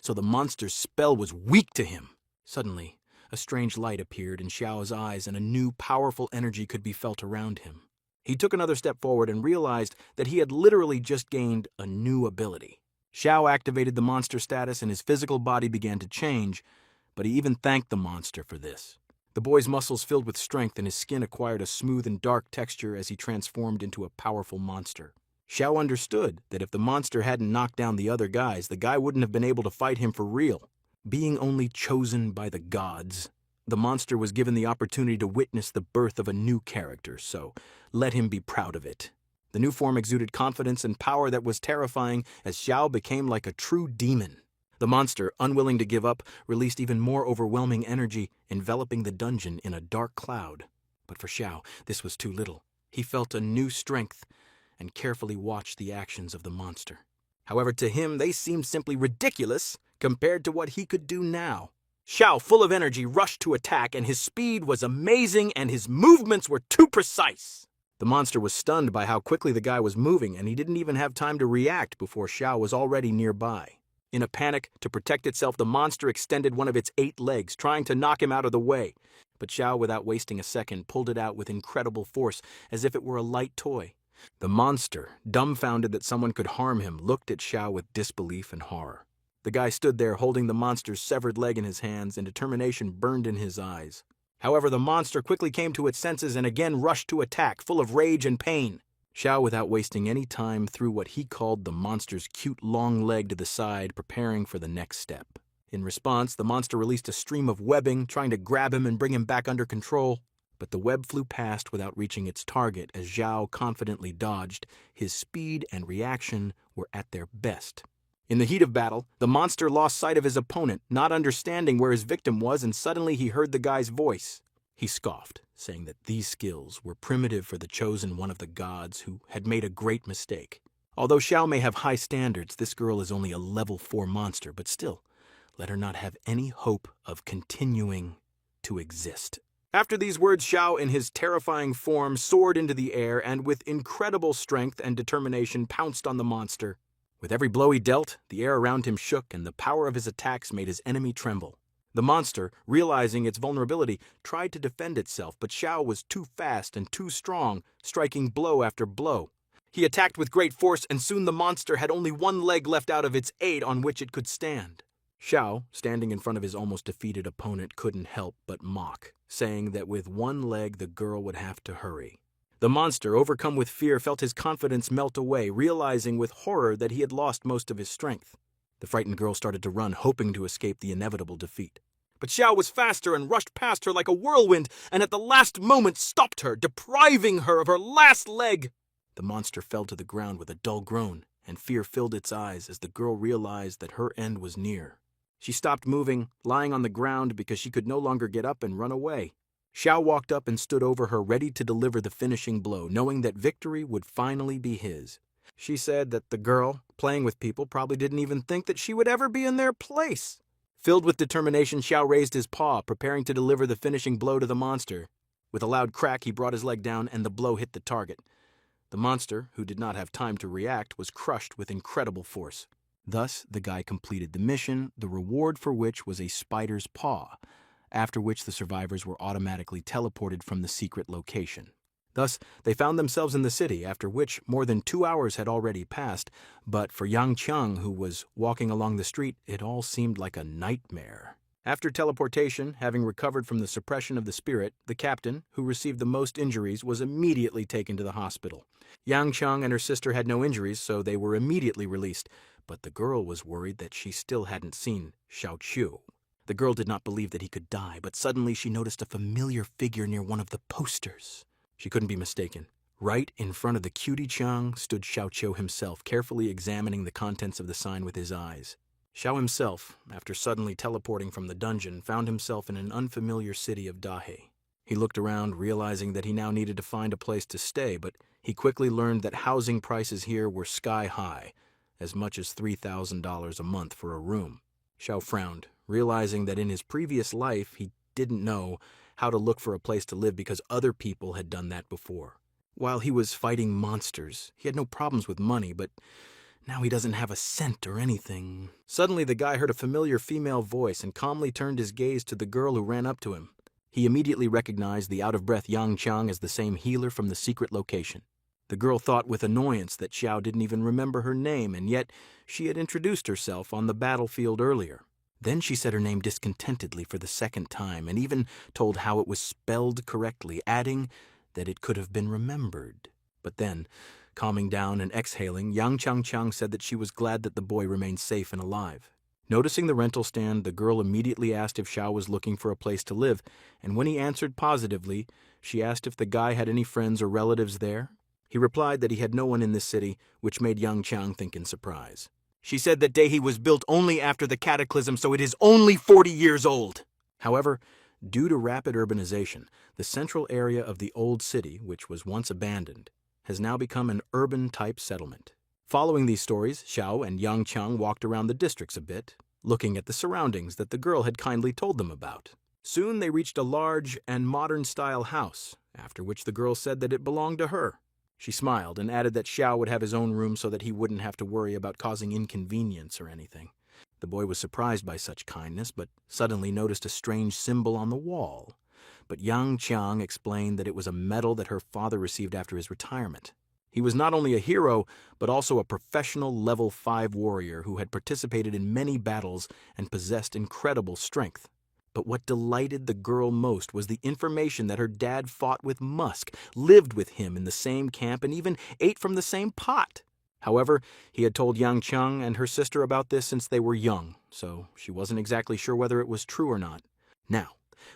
so the monster's spell was weak to him. Suddenly, a strange light appeared in Xiao's eyes, and a new, powerful energy could be felt around him. He took another step forward and realized that he had literally just gained a new ability. Xiao activated the monster status, and his physical body began to change, but he even thanked the monster for this. The boy's muscles filled with strength, and his skin acquired a smooth and dark texture as he transformed into a powerful monster. Xiao understood that if the monster hadn't knocked down the other guys, the guy wouldn't have been able to fight him for real. Being only chosen by the gods, the monster was given the opportunity to witness the birth of a new character, so let him be proud of it. The new form exuded confidence and power that was terrifying as Xiao became like a true demon. The monster, unwilling to give up, released even more overwhelming energy, enveloping the dungeon in a dark cloud. But for Xiao, this was too little. He felt a new strength and carefully watched the actions of the monster. However, to him, they seemed simply ridiculous compared to what he could do now. Xiao, full of energy, rushed to attack, and his speed was amazing and his movements were too precise. The monster was stunned by how quickly the guy was moving, and he didn't even have time to react before Xiao was already nearby. In a panic, to protect itself, the monster extended one of its 8 legs, trying to knock him out of the way. But Xiao, without wasting a second, pulled it out with incredible force, as if it were a light toy. The monster, dumbfounded that someone could harm him, looked at Xiao with disbelief and horror. The guy stood there holding the monster's severed leg in his hands, and determination burned in his eyes. However, the monster quickly came to its senses and again rushed to attack, full of rage and pain. Xiao, without wasting any time, threw what he called the monster's cute long leg to the side, preparing for the next step. In response, the monster released a stream of webbing, trying to grab him and bring him back under control. But the web flew past without reaching its target as Xiao confidently dodged. His speed and reaction were at their best. In the heat of battle, the monster lost sight of his opponent, not understanding where his victim was, and suddenly he heard the guy's voice. He scoffed, saying that these skills were primitive for the chosen one of the gods who had made a great mistake. Although Xiao may have high standards, this girl is only a level 4 monster, but still, let her not have any hope of continuing to exist. After these words, Xiao, in his terrifying form, soared into the air and with incredible strength and determination pounced on the monster. With every blow he dealt, the air around him shook and the power of his attacks made his enemy tremble. The monster, realizing its vulnerability, tried to defend itself, but Xiao was too fast and too strong, striking blow after blow. He attacked with great force, and soon the monster had only one leg left out of its 8 on which it could stand. Xiao, standing in front of his almost defeated opponent, couldn't help but mock, saying that with one leg the girl would have to hurry. The monster, overcome with fear, felt his confidence melt away, realizing with horror that he had lost most of his strength. The frightened girl started to run, hoping to escape the inevitable defeat. But Xiao was faster and rushed past her like a whirlwind, and at the last moment stopped her, depriving her of her last leg. The monster fell to the ground with a dull groan, and fear filled its eyes as the girl realized that her end was near. She stopped moving, lying on the ground because she could no longer get up and run away. Xiao walked up and stood over her, ready to deliver the finishing blow, knowing that victory would finally be his. She said that the girl, playing with people, probably didn't even think that she would ever be in their place. Filled with determination, Xiao raised his paw, preparing to deliver the finishing blow to the monster. With a loud crack, he brought his leg down, and the blow hit the target. The monster, who did not have time to react, was crushed with incredible force. Thus, the guy completed the mission, the reward for which was a spider's paw, after which the survivors were automatically teleported from the secret location. Thus, they found themselves in the city, after which more than 2 hours had already passed, but for Yang Qiang, who was walking along the street, it all seemed like a nightmare. After teleportation, having recovered from the suppression of the spirit, the captain, who received the most injuries, was immediately taken to the hospital. Yang Qiang and her sister had no injuries, so they were immediately released, but the girl was worried that she still hadn't seen Xiao Qiu. The girl did not believe that he could die, but suddenly she noticed a familiar figure near one of the posters. She couldn't be mistaken. Right in front of the cutie Qiang stood Xiao Qiu himself, carefully examining the contents of the sign with his eyes. Xiao himself, after suddenly teleporting from the dungeon, found himself in an unfamiliar city of Dahe. He looked around, realizing that he now needed to find a place to stay, but he quickly learned that housing prices here were sky high, as much as $3,000 a month for a room. Xiao frowned, realizing that in his previous life he didn't know how to look for a place to live because other people had done that before. While he was fighting monsters, he had no problems with money, but now he doesn't have a cent or anything. Suddenly the guy heard a familiar female voice and calmly turned his gaze to the girl who ran up to him. He immediately recognized the out-of-breath Yang Qiang as the same healer from the secret location. The girl thought with annoyance that Xiao didn't even remember her name, and yet she had introduced herself on the battlefield earlier. Then she said her name discontentedly for the second time, and even told how it was spelled correctly, adding that it could have been remembered. But then, calming down and exhaling, Yang Qiang said that she was glad that the boy remained safe and alive. Noticing the rental stand, the girl immediately asked if Xiao was looking for a place to live, and when he answered positively, she asked if the guy had any friends or relatives there. He replied that he had no one in this city, which made Yang Qiang think in surprise. She said that Dahe was built only after the cataclysm, so it is only 40 years old. However, due to rapid urbanization, the central area of the old city, which was once abandoned, has now become an urban-type settlement. Following these stories, Xiao and Yang Qiang walked around the districts a bit, looking at the surroundings that the girl had kindly told them about. Soon they reached a large and modern-style house, after which the girl said that it belonged to her. She smiled and added that Xiao would have his own room so that he wouldn't have to worry about causing inconvenience or anything. The boy was surprised by such kindness, but suddenly noticed a strange symbol on the wall. But Yang Qiang explained that it was a medal that her father received after his retirement. He was not only a hero, but also a professional level 5 warrior who had participated in many battles and possessed incredible strength. But what delighted the girl most was the information that her dad fought with Musk, lived with him in the same camp, and even ate from the same pot. However, he had told Yang Qiang and her sister about this since they were young, so she wasn't exactly sure whether it was true or not. Now,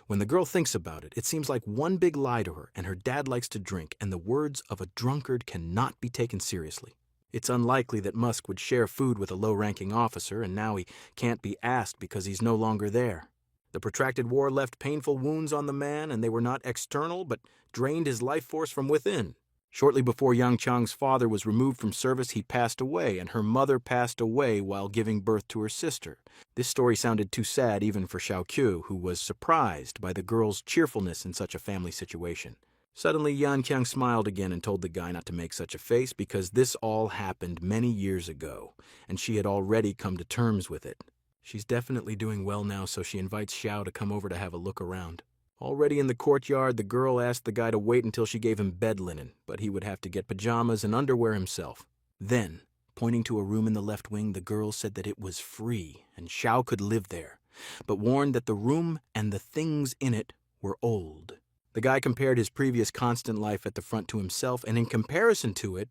when the girl thinks about it, it seems like one big lie to her, and her dad likes to drink, and the words of a drunkard cannot be taken seriously. It's unlikely that Musk would share food with a low-ranking officer, and now he can't be asked because he's no longer there. The protracted war left painful wounds on the man, and they were not external, but drained his life force from within. Shortly before Yang Chang's father was removed from service, he passed away, and her mother passed away while giving birth to her sister. This story sounded too sad even for Xiaoqiu, who was surprised by the girl's cheerfulness in such a family situation. Suddenly, Yan Qiang smiled again and told the guy not to make such a face because this all happened many years ago, and she had already come to terms with it. She's definitely doing well now, so she invites Xiao to come over to have a look around. Already in the courtyard, the girl asked the guy to wait until she gave him bed linen, but he would have to get pajamas and underwear himself. Then, pointing to a room in the left wing, the girl said that it was free and Xiao could live there, but warned that the room and the things in it were old. The guy compared his previous constant life at the front to himself, and in comparison to it,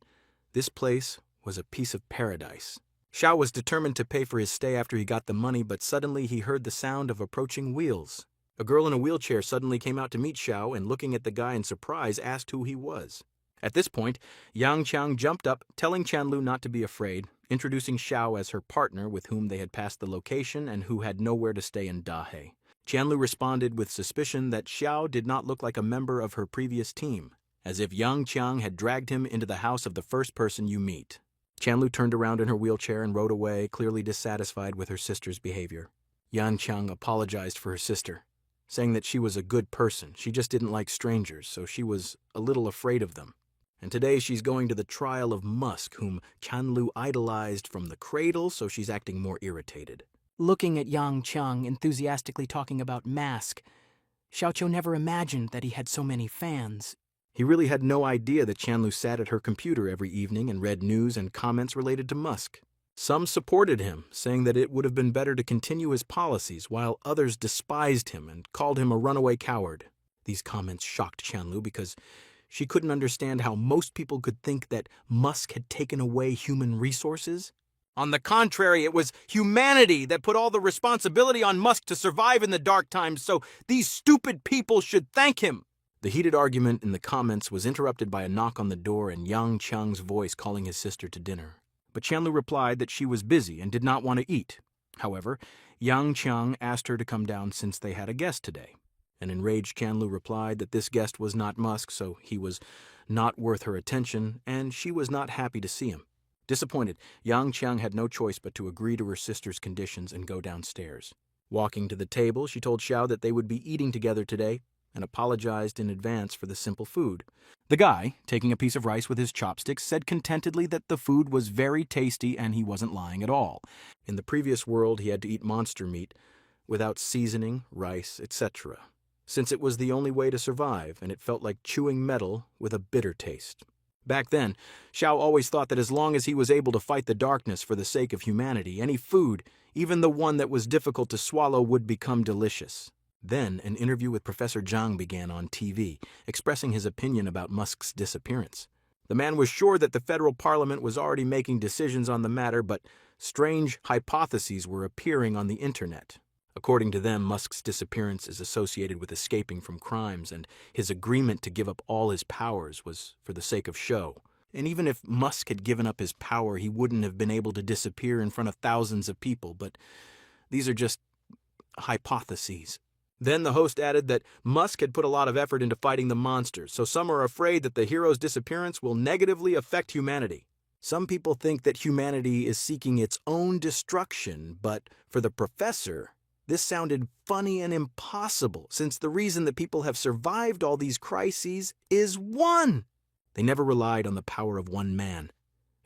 this place was a piece of paradise. Xiao was determined to pay for his stay after he got the money, but suddenly he heard the sound of approaching wheels. A girl in a wheelchair suddenly came out to meet Xiao and, looking at the guy in surprise, asked who he was. At this point, Yang Qiang jumped up, telling Chanlu not to be afraid, introducing Xiao as her partner with whom they had passed the location and who had nowhere to stay in Dahe. Chanlu responded with suspicion that Xiao did not look like a member of her previous team, as if Yang Qiang had dragged him into the house of the first person you meet. Chanlu turned around in her wheelchair and rode away, clearly dissatisfied with her sister's behavior. Yang Qiang apologized for her sister, saying that she was a good person. She just didn't like strangers, so she was a little afraid of them. And today she's going to the trial of Musk, whom Chanlu idolized from the cradle, so she's acting more irritated. Looking at Yang Qiang enthusiastically talking about Mask, Xiaoqiu never imagined that he had so many fans. He really had no idea that Chanlu sat at her computer every evening and read news and comments related to Musk. Some supported him, saying that it would have been better to continue his policies, while others despised him and called him a runaway coward. These comments shocked Chanlu because she couldn't understand how most people could think that Musk had taken away human resources. On the contrary, it was humanity that put all the responsibility on Musk to survive in the dark times, so these stupid people should thank him. The heated argument in the comments was interrupted by a knock on the door and Yang Qiang's voice calling his sister to dinner. But Chanlu replied that she was busy and did not want to eat. However, Yang Qiang asked her to come down since they had a guest today. An enraged Chanlu replied that this guest was not Musk, so he was not worth her attention, and she was not happy to see him. Disappointed, Yang Qiang had no choice but to agree to her sister's conditions and go downstairs. Walking to the table, she told Xiao that they would be eating together today, and apologized in advance for the simple food. The guy, taking a piece of rice with his chopsticks, said contentedly that the food was very tasty and he wasn't lying at all. In the previous world, he had to eat monster meat without seasoning, rice, etc., since it was the only way to survive, and it felt like chewing metal with a bitter taste. Back then, Xiao always thought that as long as he was able to fight the darkness for the sake of humanity, any food, even the one that was difficult to swallow, would become delicious. Then, an interview with Professor Zhang began on TV, expressing his opinion about Musk's disappearance. The man was sure that the federal parliament was already making decisions on the matter, but strange hypotheses were appearing on the internet. According to them, Musk's disappearance is associated with escaping from crimes, and his agreement to give up all his powers was for the sake of show. And even if Musk had given up his power, he wouldn't have been able to disappear in front of thousands of people, but these are just hypotheses. Then the host added that Musk had put a lot of effort into fighting the monsters, so some are afraid that the hero's disappearance will negatively affect humanity. Some people think that humanity is seeking its own destruction, but for the professor, this sounded funny and impossible, since the reason that people have survived all these crises is one. They never relied on the power of one man,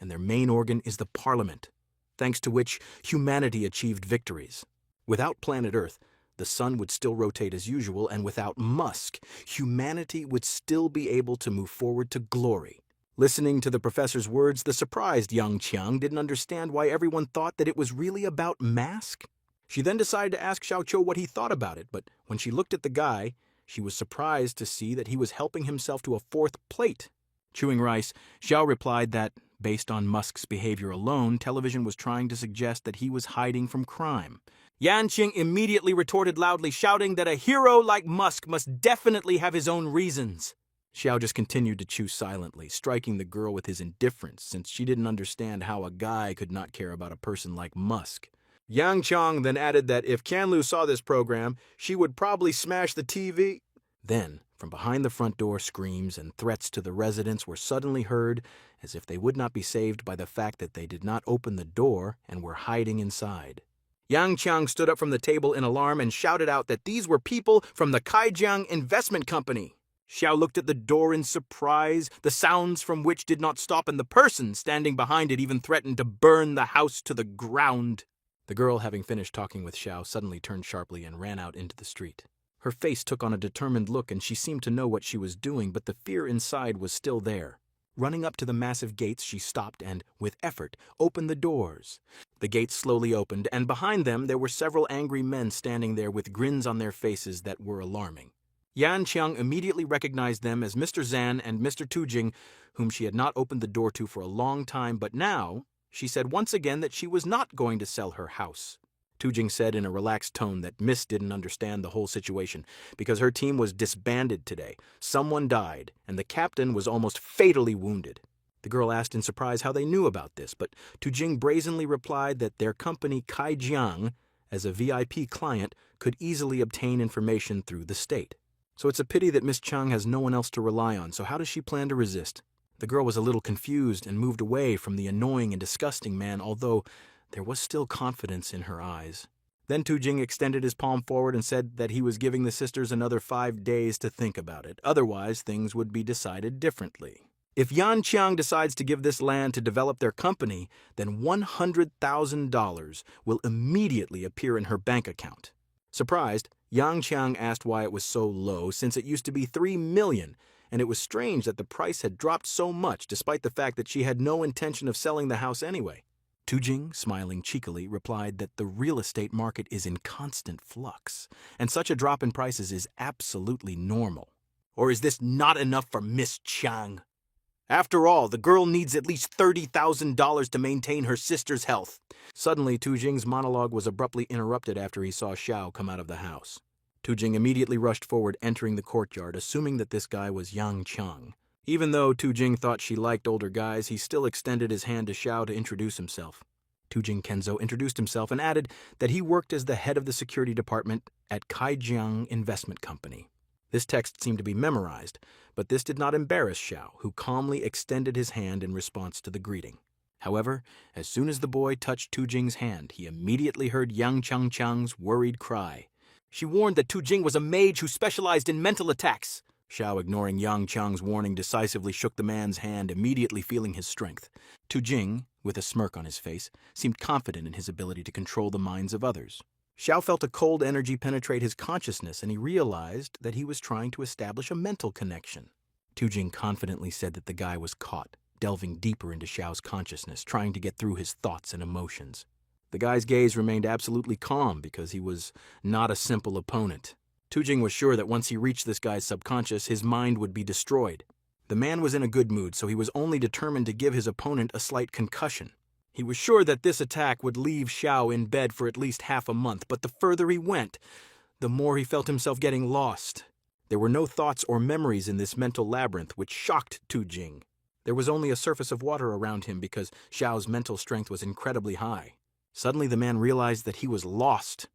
and their main organ is the parliament, thanks to which humanity achieved victories. Without planet Earth, the sun would still rotate as usual, and without Musk, humanity would still be able to move forward to glory. Listening to the professor's words, the surprised Yang Qiang didn't understand why everyone thought that it was really about Mask. She then decided to ask Xiaoqiu what he thought about it, but when she looked at the guy, she was surprised to see that he was helping himself to a fourth plate. Chewing rice, Xiao replied that, based on Musk's behavior alone, television was trying to suggest that he was hiding from crime. Yan Qing immediately retorted loudly, shouting that a hero like Musk must definitely have his own reasons. Xiao just continued to chew silently, striking the girl with his indifference, since she didn't understand how a guy could not care about a person like Musk. Yang Qiang then added that if Qianlu saw this program, she would probably smash the TV. Then, From behind the front door, screams and threats to the residents were suddenly heard, as if they would not be saved by the fact that they did not open the door and were hiding inside. Yang Qiang stood up from the table in alarm and shouted out that these were people from the Kaijiang Investment Company. Xiao looked at the door in surprise, the sounds from which did not stop, and the person standing behind it even threatened to burn the house to the ground. The girl, having finished talking with Xiao, suddenly turned sharply and ran out into the street. Her face took on a determined look, and she seemed to know what she was doing, but the fear inside was still there. Running up to the massive gates, she stopped and, with effort, opened the doors. The gates slowly opened, and behind them there were several angry men standing there with grins on their faces that were alarming. Yan Qiang immediately recognized them as Mr. Zan and Mr. Tujing, whom she had not opened the door to for a long time, but now she said once again that she was not going to sell her house. Tujing said in a relaxed tone that Miss didn't understand the whole situation because her team was disbanded today. Someone died, and the captain was almost fatally wounded. The girl asked in surprise how they knew about this, but Tujing brazenly replied that their company Kaijiang, as a VIP client, could easily obtain information through the state. So it's a pity that Miss Chang has no one else to rely on, so how does she plan to resist? The girl was a little confused and moved away from the annoying and disgusting man, although there was still confidence in her eyes. Then Tujing extended his palm forward and said that he was giving the sisters another 5 days to think about it. Otherwise, things would be decided differently. If Yan Qiang decides to give this land to develop their company, then $100,000 will immediately appear in her bank account. Surprised, Yang Qiang asked why it was so low, since it used to be $3 million, and it was strange that the price had dropped so much despite the fact that she had no intention of selling the house anyway. Tujing, smiling cheekily, replied that the real estate market is in constant flux, and such a drop in prices is absolutely normal. Or is this not enough for Miss Chang? After all, the girl needs at least $30,000 to maintain her sister's health. Suddenly, Tujing's monologue was abruptly interrupted after he saw Xiao come out of the house. Tujing immediately rushed forward, entering the courtyard, assuming that this guy was Yang Qiang. Even though Tujing thought she liked older guys, he still extended his hand to Xiao to introduce himself. Tujing Kenzo introduced himself and added that he worked as the head of the security department at Kaijiang Investment Company. This text seemed to be memorized, but this did not embarrass Xiao, who calmly extended his hand in response to the greeting. However, as soon as the boy touched Tujing's hand, he immediately heard Yang Chang's worried cry. She warned that Tujing was a mage who specialized in mental attacks. Xiao, ignoring Yang Chang's warning, decisively shook the man's hand, immediately feeling his strength. Tujing, with a smirk on his face, seemed confident in his ability to control the minds of others. Xiao felt a cold energy penetrate his consciousness, and he realized that he was trying to establish a mental connection. Tujing confidently said that the guy was caught, delving deeper into Xiao's consciousness, trying to get through his thoughts and emotions. The guy's gaze remained absolutely calm because he was not a simple opponent. Tujing was sure that once he reached this guy's subconscious, his mind would be destroyed. The man was in a good mood, so he was only determined to give his opponent a slight concussion. He was sure that this attack would leave Xiao in bed for at least half a month, but the further he went, the more he felt himself getting lost. There were no thoughts or memories in this mental labyrinth, which shocked Tujing. There was only a surface of water around him because Xiao's mental strength was incredibly high. Suddenly the man realized that he was lost.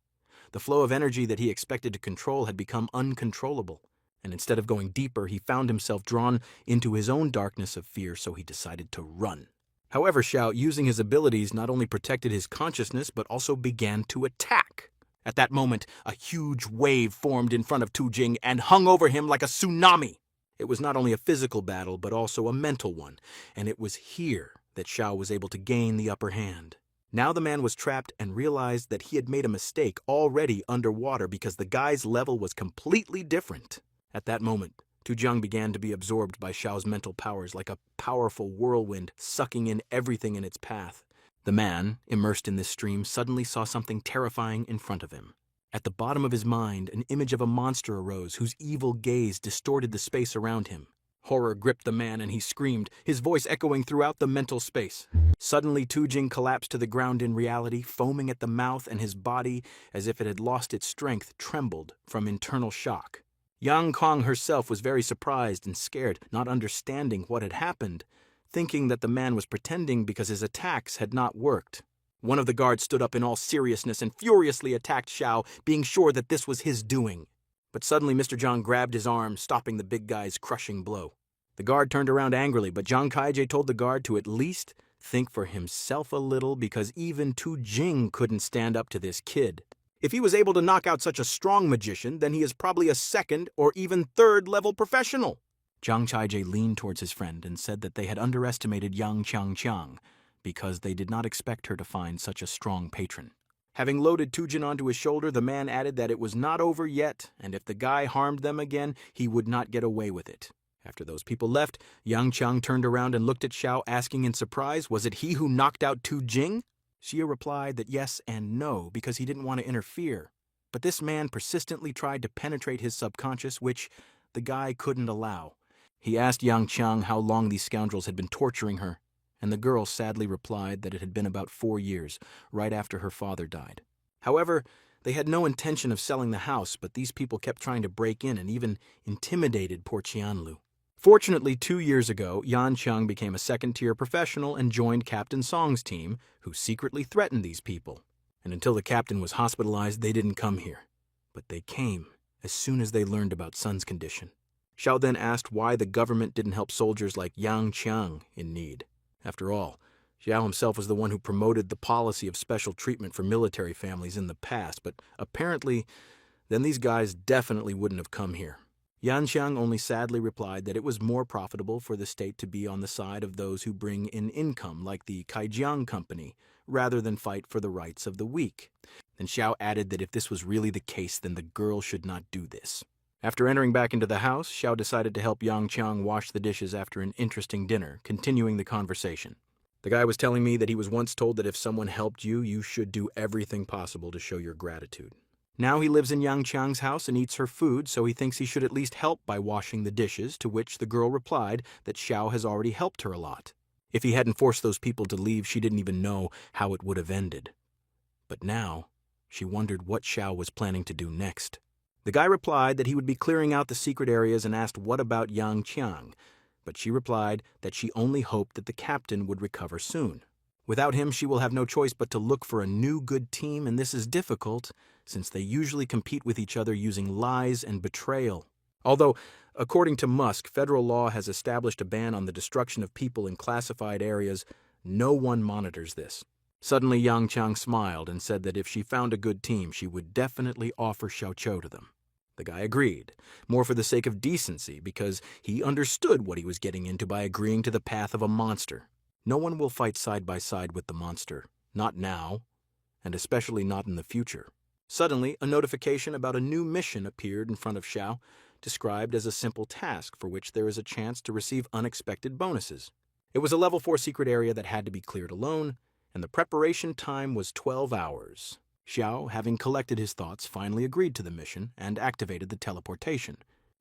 The flow of energy that he expected to control had become uncontrollable, and instead of going deeper, he found himself drawn into his own darkness of fear, so he decided to run. However, Xiao, using his abilities, not only protected his consciousness, but also began to attack. At that moment, a huge wave formed in front of Tujing and hung over him like a tsunami. It was not only a physical battle, but also a mental one, and it was here that Xiao was able to gain the upper hand. Now the man was trapped and realized that he had made a mistake already underwater because the guy's level was completely different. At that moment, Tujing began to be absorbed by Xiao's mental powers like a powerful whirlwind, sucking in everything in its path. The man, immersed in this stream, suddenly saw something terrifying in front of him. At the bottom of his mind, an image of a monster arose whose evil gaze distorted the space around him. Horror gripped the man and he screamed, his voice echoing throughout the mental space. Suddenly, Tujing collapsed to the ground in reality, foaming at the mouth, and his body, as if it had lost its strength, trembled from internal shock. Yang Kong herself was very surprised and scared, not understanding what had happened, thinking that the man was pretending because his attacks had not worked. One of the guards stood up in all seriousness and furiously attacked Xiao, being sure that this was his doing. But suddenly Mr. Zhang grabbed his arm, stopping the big guy's crushing blow. The guard turned around angrily, but Zhang Kaijie told the guard to at least think for himself a little, because even Tu Jing couldn't stand up to this kid. If he was able to knock out such a strong magician, then he is probably a second or even third-level professional. Zhang Kaijie leaned towards his friend and said that they had underestimated Yang Qiang because they did not expect her to find such a strong patron. Having loaded Tujin onto his shoulder, the man added that it was not over yet, and if the guy harmed them again, he would not get away with it. After those people left, Yang Qiang turned around and looked at Xiao, asking in surprise, was it he who knocked out Tu Jing? Xia replied that yes and no, because he didn't want to interfere. But this man persistently tried to penetrate his subconscious, which the guy couldn't allow. He asked Yang Qiang how long these scoundrels had been torturing her, and the girl sadly replied that it had been about 4 years, right after her father died. However, they had no intention of selling the house, but these people kept trying to break in and even intimidated poor Qianlu. Fortunately, 2 years ago, Yan Qiang became a second-tier professional and joined Captain Song's team, who secretly threatened these people. And until the captain was hospitalized, they didn't come here. But they came as soon as they learned about Sun's condition. Xiao then asked why the government didn't help soldiers like Yang Qiang in need. After all, Xiao himself was the one who promoted the policy of special treatment for military families in the past, but apparently, then these guys definitely wouldn't have come here. Yan Xiang only sadly replied that it was more profitable for the state to be on the side of those who bring in income, like the Kaijiang Company, rather than fight for the rights of the weak. Then Xiao added that if this was really the case, then the girl should not do this. After entering back into the house, Xiao decided to help Yang Qiang wash the dishes after an interesting dinner, continuing the conversation. The guy was telling me that he was once told that if someone helped you, you should do everything possible to show your gratitude. Now he lives in Yang Qiang's house and eats her food, so he thinks he should at least help by washing the dishes, to which the girl replied that Xiao has already helped her a lot. If he hadn't forced those people to leave, she didn't even know how it would have ended. But now, she wondered what Xiao was planning to do next. The guy replied that he would be clearing out the secret areas and asked what about Yang Qiang, but she replied that she only hoped that the captain would recover soon. Without him, she will have no choice but to look for a new good team, and this is difficult, since they usually compete with each other using lies and betrayal. Although, according to Musk, federal law has established a ban on the destruction of people in classified areas, no one monitors this. Suddenly, Yang Qiang smiled and said that if she found a good team, she would definitely offer Xiaoqiu to them. The guy agreed, more for the sake of decency, because he understood what he was getting into by agreeing to the path of a monster. No one will fight side by side with the monster, not now, and especially not in the future. Suddenly, a notification about a new mission appeared in front of Xiao, described as a simple task for which there is a chance to receive unexpected bonuses. It was a level 4 secret area that had to be cleared alone, and the preparation time was 12 hours. Xiao, having collected his thoughts, finally agreed to the mission and activated the teleportation.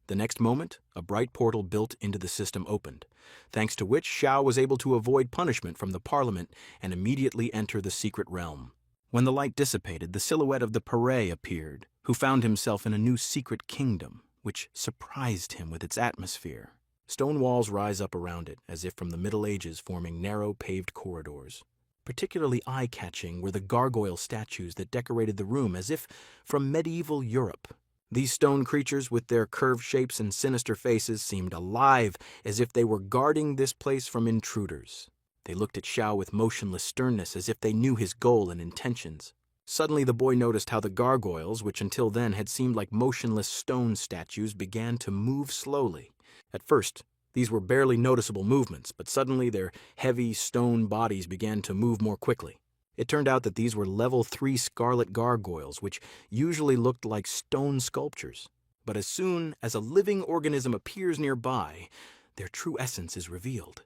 The next moment, a bright portal built into the system opened, thanks to which Xiao was able to avoid punishment from the parliament and immediately enter the secret realm. When the light dissipated, the silhouette of the Pare appeared, who found himself in a new secret kingdom, which surprised him with its atmosphere. Stone walls rise up around it, as if from the Middle Ages, forming narrow paved corridors. Particularly eye-catching were the gargoyle statues that decorated the room, as if from medieval Europe. These stone creatures, with their curved shapes and sinister faces, seemed alive, as if they were guarding this place from intruders. They looked at Xiao with motionless sternness, as if they knew his goal and intentions. Suddenly the boy noticed how the gargoyles, which until then had seemed like motionless stone statues, began to move slowly. At first, these were barely noticeable movements, but suddenly their heavy stone bodies began to move more quickly. It turned out that these were level 3 scarlet gargoyles, which usually looked like stone sculptures. But as soon as a living organism appears nearby, their true essence is revealed.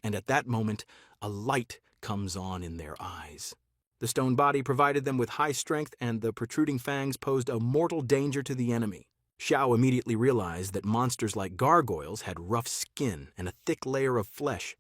And at that moment, a light comes on in their eyes. The stone body provided them with high strength, and the protruding fangs posed a mortal danger to the enemy. Xiao immediately realized that monsters like gargoyles had rough skin and a thick layer of flesh,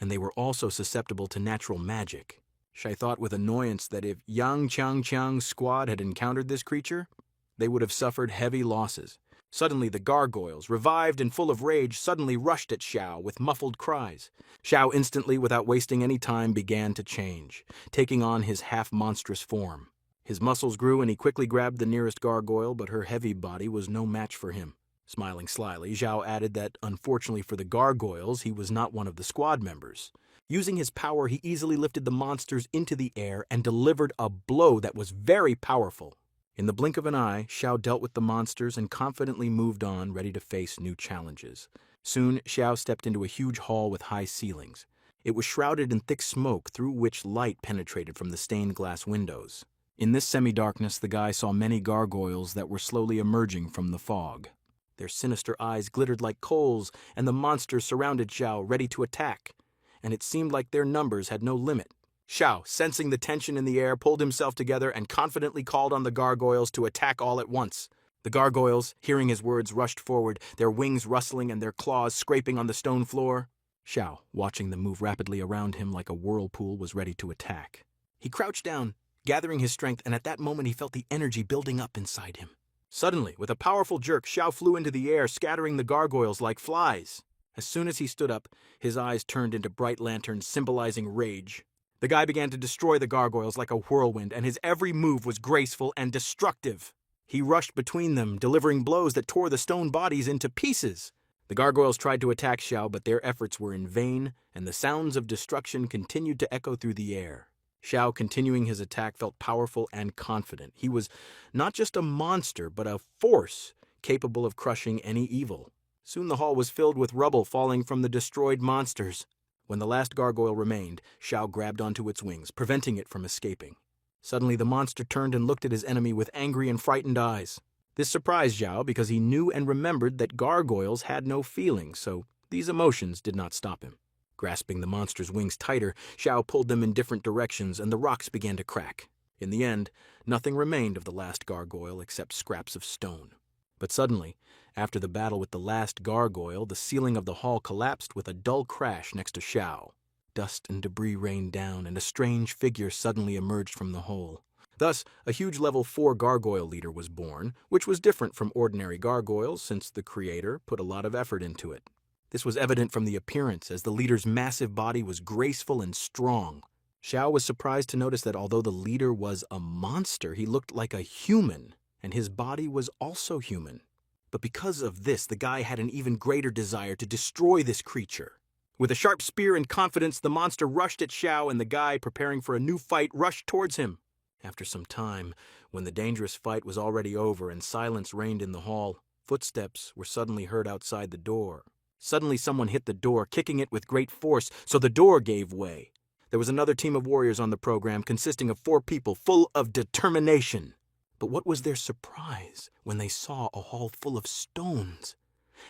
and they were also susceptible to natural magic. Xiao thought with annoyance that if Yang Qiang's squad had encountered this creature, they would have suffered heavy losses. Suddenly the gargoyles, revived and full of rage, suddenly rushed at Xiao with muffled cries. Xiao instantly, without wasting any time, began to change, taking on his half-monstrous form. His muscles grew and he quickly grabbed the nearest gargoyle, but her heavy body was no match for him. Smiling slyly, Zhao added that, unfortunately for the gargoyles, he was not one of the squad members. Using his power, he easily lifted the monsters into the air and delivered a blow that was very powerful. In the blink of an eye, Xiao dealt with the monsters and confidently moved on, ready to face new challenges. Soon, Xiao stepped into a huge hall with high ceilings. It was shrouded in thick smoke through which light penetrated from the stained glass windows. In this semi-darkness, the guy saw many gargoyles that were slowly emerging from the fog. Their sinister eyes glittered like coals, and the monsters surrounded Xiao, ready to attack. And it seemed like their numbers had no limit. Xiao, sensing the tension in the air, pulled himself together and confidently called on the gargoyles to attack all at once. The gargoyles, hearing his words, rushed forward, their wings rustling and their claws scraping on the stone floor. Xiao, watching them move rapidly around him like a whirlpool, was ready to attack. He crouched down, gathering his strength, and at that moment he felt the energy building up inside him. Suddenly, with a powerful jerk, Xiao flew into the air, scattering the gargoyles like flies. As soon as he stood up, his eyes turned into bright lanterns symbolizing rage. The guy began to destroy the gargoyles like a whirlwind, and his every move was graceful and destructive. He rushed between them, delivering blows that tore the stone bodies into pieces. The gargoyles tried to attack Xiao, but their efforts were in vain, and the sounds of destruction continued to echo through the air. Xiao, continuing his attack, felt powerful and confident. He was not just a monster, but a force capable of crushing any evil. Soon the hall was filled with rubble falling from the destroyed monsters. When the last gargoyle remained, Xiao grabbed onto its wings, preventing it from escaping. Suddenly the monster turned and looked at his enemy with angry and frightened eyes. This surprised Xiao because he knew and remembered that gargoyles had no feelings, so these emotions did not stop him. Grasping the monster's wings tighter, Xiao pulled them in different directions and the rocks began to crack. In the end, nothing remained of the last gargoyle except scraps of stone. But suddenly, after the battle with the last gargoyle, the ceiling of the hall collapsed with a dull crash next to Xiao. Dust and debris rained down, and a strange figure suddenly emerged from the hole. Thus, a huge level 4 gargoyle leader was born, which was different from ordinary gargoyles since the creator put a lot of effort into it. This was evident from the appearance, as the leader's massive body was graceful and strong. Xiao was surprised to notice that although the leader was a monster, he looked like a human, and his body was also human. But because of this, the guy had an even greater desire to destroy this creature. With a sharp spear and confidence, the monster rushed at Xiao, and the guy, preparing for a new fight, rushed towards him. After some time, when the dangerous fight was already over and silence reigned in the hall, footsteps were suddenly heard outside the door. Suddenly someone hit the door, kicking it with great force, so the door gave way. There was another team of warriors on the program, consisting of 4 people, full of determination. But what was their surprise when they saw a hall full of stones,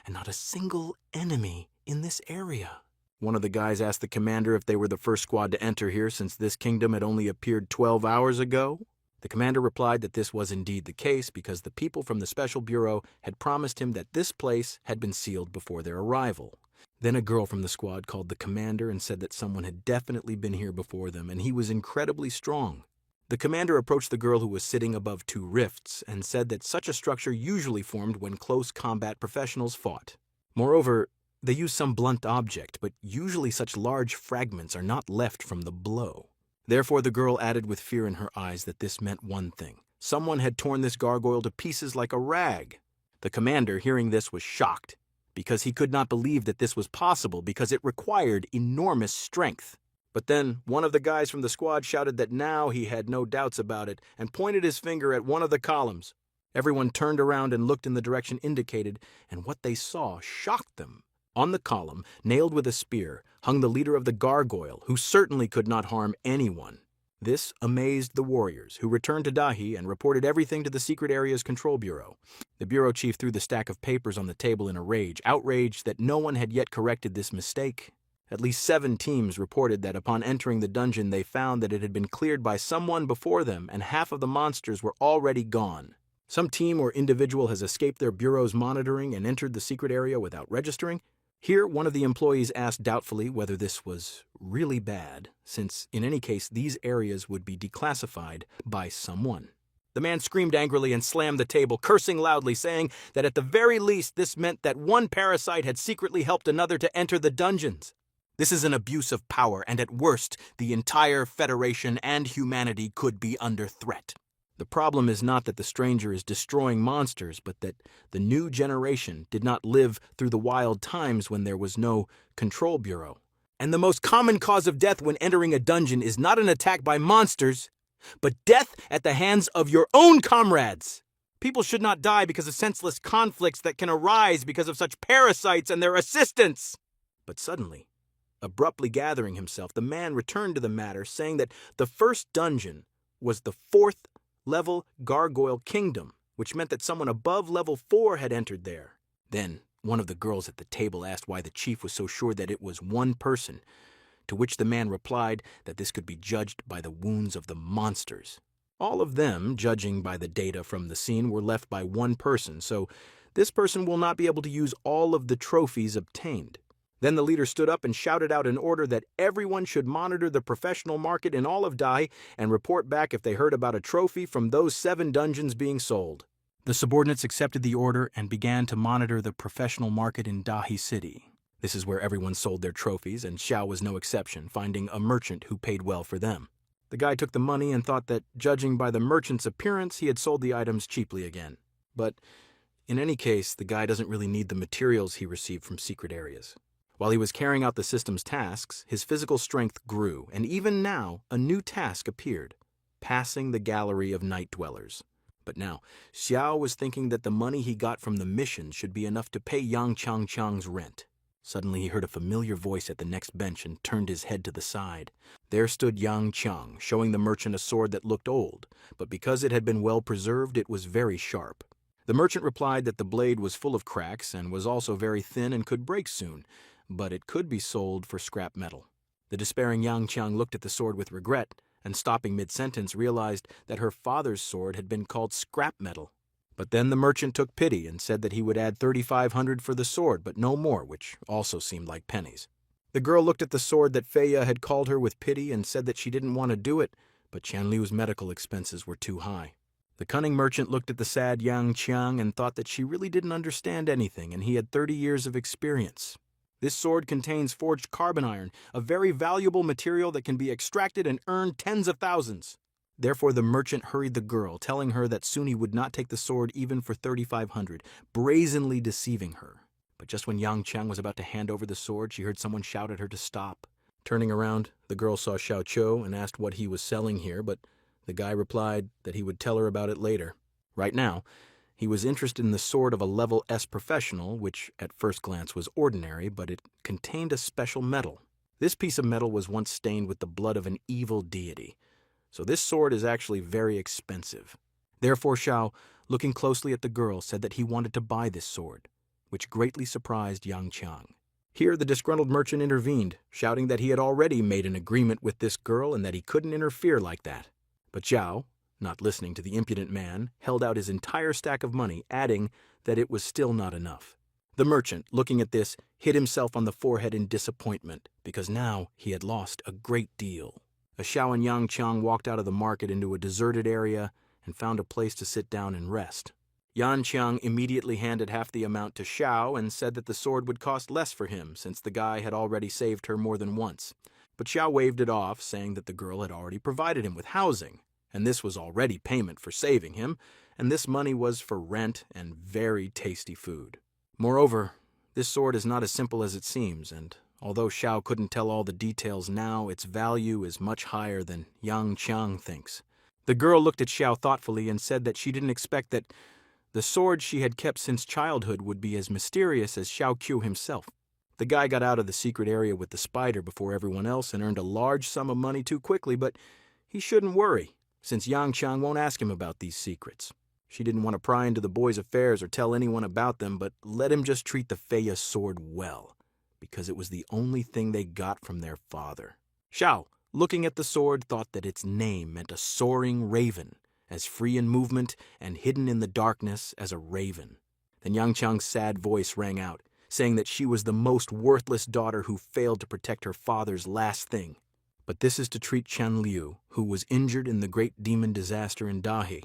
and not a single enemy in this area? One of the guys asked the commander if they were the first squad to enter here since this kingdom had only appeared 12 hours ago. The commander replied that this was indeed the case because the people from the Special Bureau had promised him that this place had been sealed before their arrival. Then a girl from the squad called the commander and said that someone had definitely been here before them, and he was incredibly strong. The commander approached the girl who was sitting above 2 rifts and said that such a structure usually formed when close combat professionals fought. Moreover, they used some blunt object, but usually such large fragments are not left from the blow. Therefore the girl added with fear in her eyes that this meant one thing. Someone had torn this gargoyle to pieces like a rag. The commander, hearing this, was shocked, because he could not believe that this was possible because it required enormous strength. But then one of the guys from the squad shouted that now he had no doubts about it and pointed his finger at one of the columns. Everyone turned around and looked in the direction indicated, and what they saw shocked them. On the column, nailed with a spear, hung the leader of the gargoyle, who certainly could not harm anyone. This amazed the warriors, who returned to Dahi and reported everything to the Secret Areas Control Bureau. The bureau chief threw the stack of papers on the table in a rage, outraged that no one had yet corrected this mistake. At least 7 teams reported that upon entering the dungeon they found that it had been cleared by someone before them, and half of the monsters were already gone. Some team or individual has escaped their bureau's monitoring and entered the secret area without registering. Here, one of the employees asked doubtfully whether this was really bad, since in any case these areas would be declassified by someone. The man screamed angrily and slammed the table, cursing loudly, saying that at the very least this meant that one parasite had secretly helped another to enter the dungeons. This is an abuse of power, and at worst, the entire Federation and humanity could be under threat. The problem is not that the stranger is destroying monsters, but that the new generation did not live through the wild times when there was no control bureau. And the most common cause of death when entering a dungeon is not an attack by monsters, but death at the hands of your own comrades. People should not die because of senseless conflicts that can arise because of such parasites and their assistants. But suddenly, abruptly gathering himself, the man returned to the matter, saying that the first dungeon was the 4th level Gargoyle Kingdom, which meant that someone above level 4 had entered there. Then one of the girls at the table asked why the chief was so sure that it was one person, to which the man replied that this could be judged by the wounds of the monsters. All of them, judging by the data from the scene, were left by one person, so this person will not be able to use all of the trophies obtained. Then the leader stood up and shouted out an order that everyone should monitor the professional market in all of Dai and report back if they heard about a trophy from those 7 dungeons being sold. The subordinates accepted the order and began to monitor the professional market in Dahi City. This is where everyone sold their trophies, and Xiao was no exception, finding a merchant who paid well for them. The guy took the money and thought that, judging by the merchant's appearance, he had sold the items cheaply again. But in any case, the guy doesn't really need the materials he received from secret areas. While he was carrying out the system's tasks, his physical strength grew, and even now, a new task appeared: passing the gallery of night dwellers. But now, Xiao was thinking that the money he got from the mission should be enough to pay Yang Chang's rent. Suddenly he heard a familiar voice at the next bench and turned his head to the side. There stood Yang Chang, showing the merchant a sword that looked old, but because it had been well preserved, it was very sharp. The merchant replied that the blade was full of cracks and was also very thin and could break soon, but it could be sold for scrap metal. The despairing Yang Chang looked at the sword with regret, and stopping mid-sentence realized that her father's sword had been called scrap metal. But then the merchant took pity and said that he would add 3,500 for the sword, but no more, which also seemed like pennies. The girl looked at the sword that Feia had called her with pity and said that she didn't want to do it, but Chanliu's medical expenses were too high. The cunning merchant looked at the sad Yang Chang and thought that she really didn't understand anything, and he had 30 years of experience. This sword contains forged carbon iron, a very valuable material that can be extracted and earned tens of thousands. Therefore the merchant hurried the girl, telling her that soon he would not take the sword even for 3,500, brazenly deceiving her. But just when Yang Chang was about to hand over the sword, she heard someone shout at her to stop. Turning around, the girl saw Xiao Qiu and asked what he was selling here, but the guy replied that he would tell her about it later. Right now, he was interested in the sword of a level S professional, which at first glance was ordinary, but it contained a special metal. This piece of metal was once stained with the blood of an evil deity, so this sword is actually very expensive. Therefore Xiao, looking closely at the girl, said that he wanted to buy this sword, which greatly surprised Yang Chang. Here the disgruntled merchant intervened, shouting that he had already made an agreement with this girl and that he couldn't interfere like that. But Xiao, not listening to the impudent man, held out his entire stack of money, adding that it was still not enough. The merchant, looking at this, hit himself on the forehead in disappointment, because now he had lost a great deal. As Xiao and Yang Chang walked out of the market into a deserted area and found a place to sit down and rest. Yang Chang immediately handed half the amount to Xiao and said that the sword would cost less for him, since the guy had already saved her more than once. But Xiao waved it off, saying that the girl had already provided him with housing, and this was already payment for saving him, and this money was for rent and very tasty food. Moreover, this sword is not as simple as it seems, and although Xiao couldn't tell all the details now, its value is much higher than Yang Chang thinks. The girl looked at Xiao thoughtfully and said that she didn't expect that the sword she had kept since childhood would be as mysterious as Xiao Qiu himself. The guy got out of the secret area with the spider before everyone else and earned a large sum of money too quickly, but he shouldn't worry, since Yang Chang won't ask him about these secrets. She didn't want to pry into the boy's affairs or tell anyone about them, but let him just treat the Feia sword well, because it was the only thing they got from their father. Xiao, looking at the sword, thought that its name meant a soaring raven, as free in movement and hidden in the darkness as a raven. Then Yang Chang's sad voice rang out, saying that she was the most worthless daughter who failed to protect her father's last thing. But this is to treat Chen Liu, who was injured in the great demon disaster in Dahi.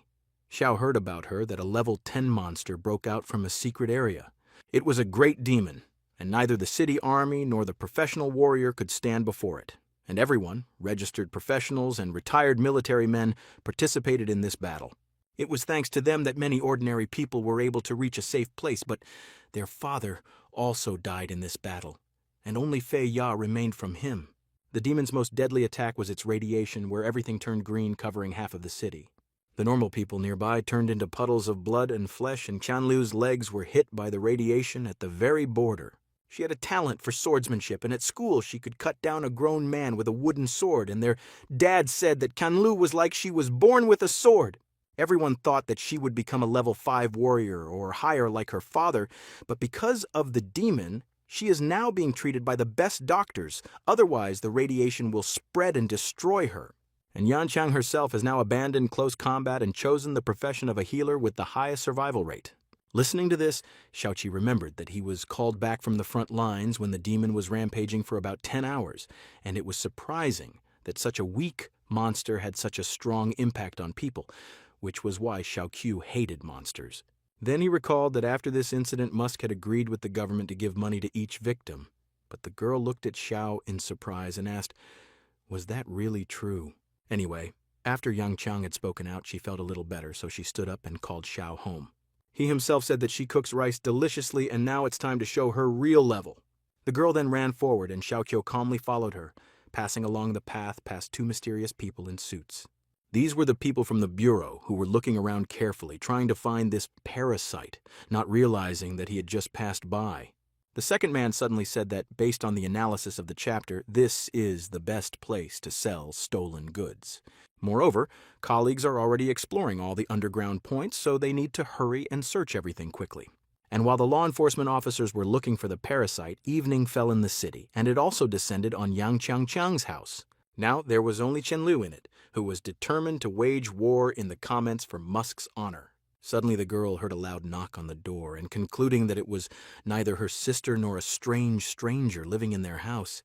Xiao heard about her that a level 10 monster broke out from a secret area. It was a great demon, and neither the city army nor the professional warrior could stand before it. And everyone, registered professionals and retired military men, participated in this battle. It was thanks to them that many ordinary people were able to reach a safe place, but their father also died in this battle, and only Fei Ya remained from him. The demon's most deadly attack was its radiation, where everything turned green, covering half of the city. The normal people nearby turned into puddles of blood and flesh, and Chanlu's legs were hit by the radiation at the very border. She had a talent for swordsmanship, and at school she could cut down a grown man with a wooden sword, and their dad said that Chanlu was like she was born with a sword. Everyone thought that she would become a level 5 warrior or higher like her father, but because of the demon, she is now being treated by the best doctors. Otherwise, the radiation will spread and destroy her. And Yanchang herself has now abandoned close combat and chosen the profession of a healer with the highest survival rate. Listening to this, Xiaoqi remembered that he was called back from the front lines when the demon was rampaging for about 10 hours, and it was surprising that such a weak monster had such a strong impact on people, which was why Xiaoqiu hated monsters. Then he recalled that after this incident, Musk had agreed with the government to give money to each victim. But the girl looked at Xiao in surprise and asked, was that really true? Anyway, after Yang Chang had spoken out, she felt a little better, so she stood up and called Xiao home. He himself said that she cooks rice deliciously, and now it's time to show her real level. The girl then ran forward, and Xiaoqiu calmly followed her, passing along the path past 2 mysterious people in suits. These were the people from the bureau who were looking around carefully, trying to find this parasite, not realizing that he had just passed by. The second man suddenly said that, based on the analysis of the chapter, this is the best place to sell stolen goods. Moreover, colleagues are already exploring all the underground points, so they need to hurry and search everything quickly. And while the law enforcement officers were looking for the parasite, evening fell in the city, and it also descended on Yang Chang's house. Now there was only Chenlu in it, who was determined to wage war in the comments for Musk's honor. Suddenly the girl heard a loud knock on the door, and concluding that it was neither her sister nor a strange stranger living in their house,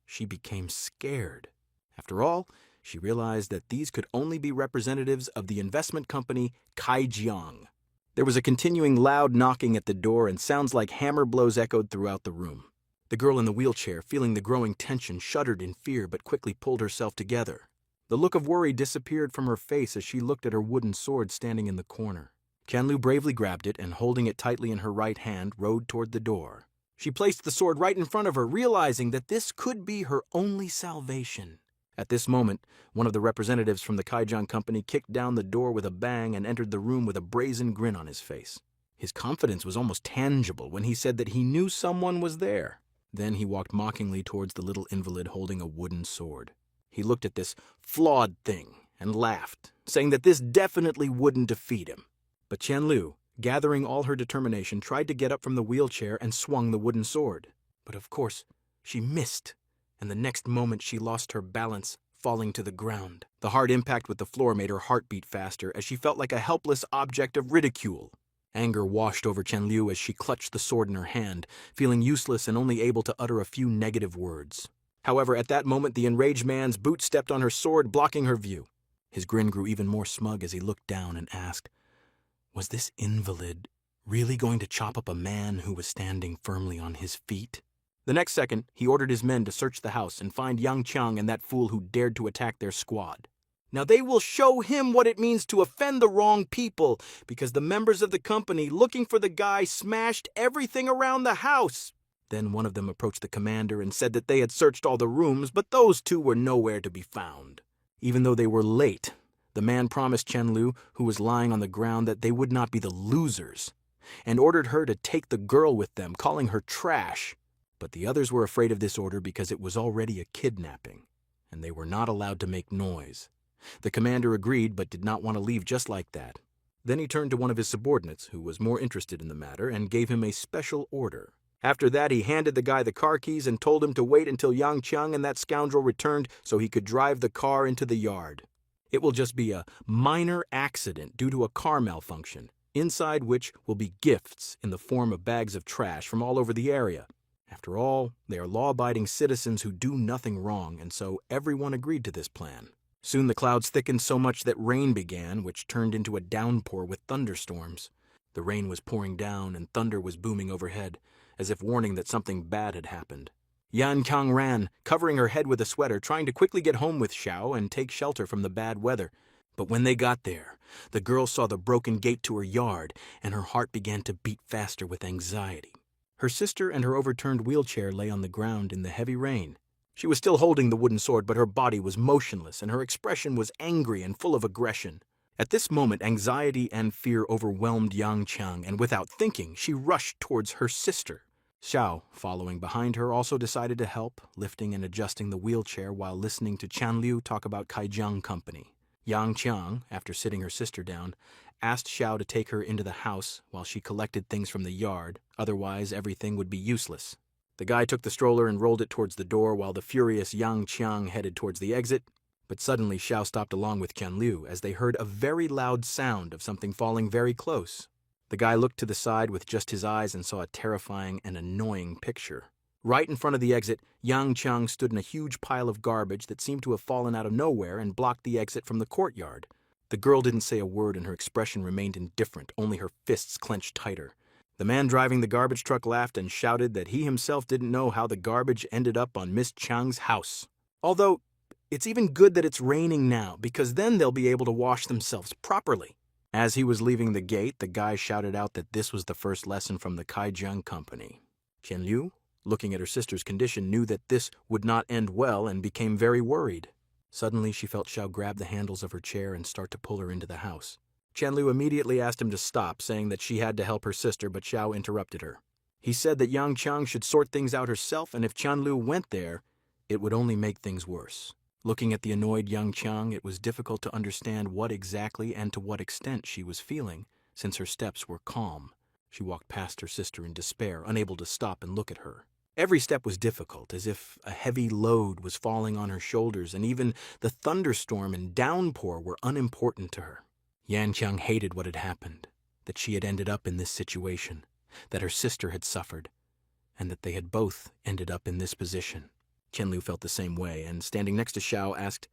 she became scared. After all, she realized that these could only be representatives of the investment company Kaijiang. There was a continuing loud knocking at the door, and sounds like hammer blows echoed throughout the room. The girl in the wheelchair, feeling the growing tension, shuddered in fear but quickly pulled herself together. The look of worry disappeared from her face as she looked at her wooden sword standing in the corner. Chanlu bravely grabbed it and, holding it tightly in her right hand, rode toward the door. She placed the sword right in front of her, realizing that this could be her only salvation. At this moment, one of the representatives from the Kaijiang company kicked down the door with a bang and entered the room with a brazen grin on his face. His confidence was almost tangible when he said that he knew someone was there. Then he walked mockingly towards the little invalid holding a wooden sword. He looked at this flawed thing and laughed, saying that this definitely wouldn't defeat him. But Chanlu, gathering all her determination, tried to get up from the wheelchair and swung the wooden sword. But of course, she missed, and the next moment she lost her balance, falling to the ground. The hard impact with the floor made her heart beat faster as she felt like a helpless object of ridicule. Anger washed over Chenlu as she clutched the sword in her hand, feeling useless and only able to utter a few negative words. However, at that moment, the enraged man's boot stepped on her sword, blocking her view. His grin grew even more smug as he looked down and asked, was this invalid really going to chop up a man who was standing firmly on his feet? The next second, he ordered his men to search the house and find Yang Qiang and that fool who dared to attack their squad. Now they will show him what it means to offend the wrong people, because the members of the company looking for the guy smashed everything around the house. Then one of them approached the commander and said that they had searched all the rooms, but those two were nowhere to be found. Even though they were late, the man promised Chenlu, who was lying on the ground, that they would not be the losers, and ordered her to take the girl with them, calling her trash. But the others were afraid of this order because it was already a kidnapping, and they were not allowed to make noise. The commander agreed, but did not want to leave just like that. Then he turned to one of his subordinates, who was more interested in the matter, and gave him a special order. After that, he handed the guy the car keys and told him to wait until Yang Qiang and that scoundrel returned so he could drive the car into the yard. It will just be a minor accident due to a car malfunction, inside which will be gifts in the form of bags of trash from all over the area. After all, they are law-abiding citizens who do nothing wrong, and so everyone agreed to this plan. Soon the clouds thickened so much that rain began, which turned into a downpour with thunderstorms. The rain was pouring down and thunder was booming overhead, as if warning that something bad had happened. Yan Kang ran, covering her head with a sweater, trying to quickly get home with Xiao and take shelter from the bad weather. But when they got there, the girl saw the broken gate to her yard, and her heart began to beat faster with anxiety. Her sister and her overturned wheelchair lay on the ground in the heavy rain. She was still holding the wooden sword, but her body was motionless, and her expression was angry and full of aggression. At this moment, anxiety and fear overwhelmed Yang Qiang, and without thinking, she rushed towards her sister. Xiao, following behind her, also decided to help, lifting and adjusting the wheelchair while listening to Chanliu talk about Kaijiang Company. Yang Qiang, after sitting her sister down, asked Xiao to take her into the house while she collected things from the yard, otherwise everything would be useless. The guy took the stroller and rolled it towards the door while the furious Yang Qiang headed towards the exit, but suddenly Xiao stopped along with Qianliu as they heard a very loud sound of something falling very close. The guy looked to the side with just his eyes and saw a terrifying and annoying picture. Right in front of the exit, Yang Qiang stood in a huge pile of garbage that seemed to have fallen out of nowhere and blocked the exit from the courtyard. The girl didn't say a word and her expression remained indifferent, only her fists clenched tighter. The man driving the garbage truck laughed and shouted that he himself didn't know how the garbage ended up on Miss Chang's house. Although, it's even good that it's raining now, because then they'll be able to wash themselves properly. As he was leaving the gate, the guy shouted out that this was the first lesson from the Kaijiang Company. Qianliu, looking at her sister's condition, knew that this would not end well and became very worried. Suddenly, she felt Xiao grab the handles of her chair and start to pull her into the house. Qianliu immediately asked him to stop, saying that she had to help her sister, but Xiao interrupted her. He said that Yang Qiang should sort things out herself, and if Qianliu went there, it would only make things worse. Looking at the annoyed Yang Qiang, it was difficult to understand what exactly and to what extent she was feeling, since her steps were calm. She walked past her sister in despair, unable to stop and look at her. Every step was difficult, as if a heavy load was falling on her shoulders, and even the thunderstorm and downpour were unimportant to her. Yan Qiang hated what had happened, that she had ended up in this situation, that her sister had suffered, and that they had both ended up in this position. Qianliu felt the same way, and standing next to Xiao, asked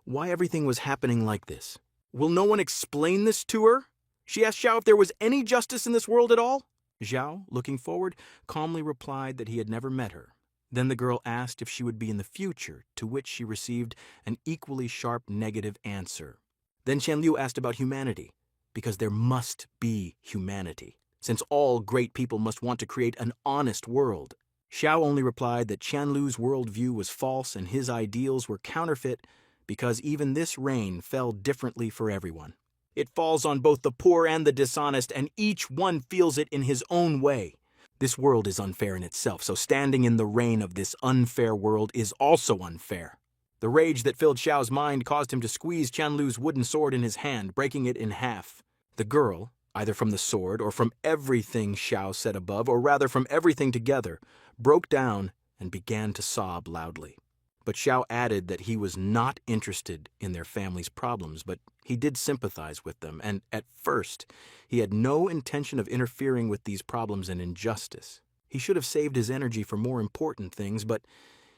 why everything was happening like this. Will no one explain this to her? She asked Xiao if there was any justice in this world at all. Xiao, looking forward, calmly replied that he had never met her. Then the girl asked if she would be in the future, to which she received an equally sharp negative answer. Then Qianliu asked about humanity, because there must be humanity, since all great people must want to create an honest world. Xiao only replied that Qianliu's worldview was false and his ideals were counterfeit because even this rain fell differently for everyone. It falls on both the poor and the dishonest, and each one feels it in his own way. This world is unfair in itself, so standing in the rain of this unfair world is also unfair. The rage that filled Xiao's mind caused him to squeeze Qianliu's wooden sword in his hand, breaking it in half. The girl, either from the sword or from everything Xiao said above, or rather from everything together, broke down and began to sob loudly. But Xiao added that he was not interested in their family's problems, but he did sympathize with them, and at first he had no intention of interfering with these problems and injustice. He should have saved his energy for more important things, but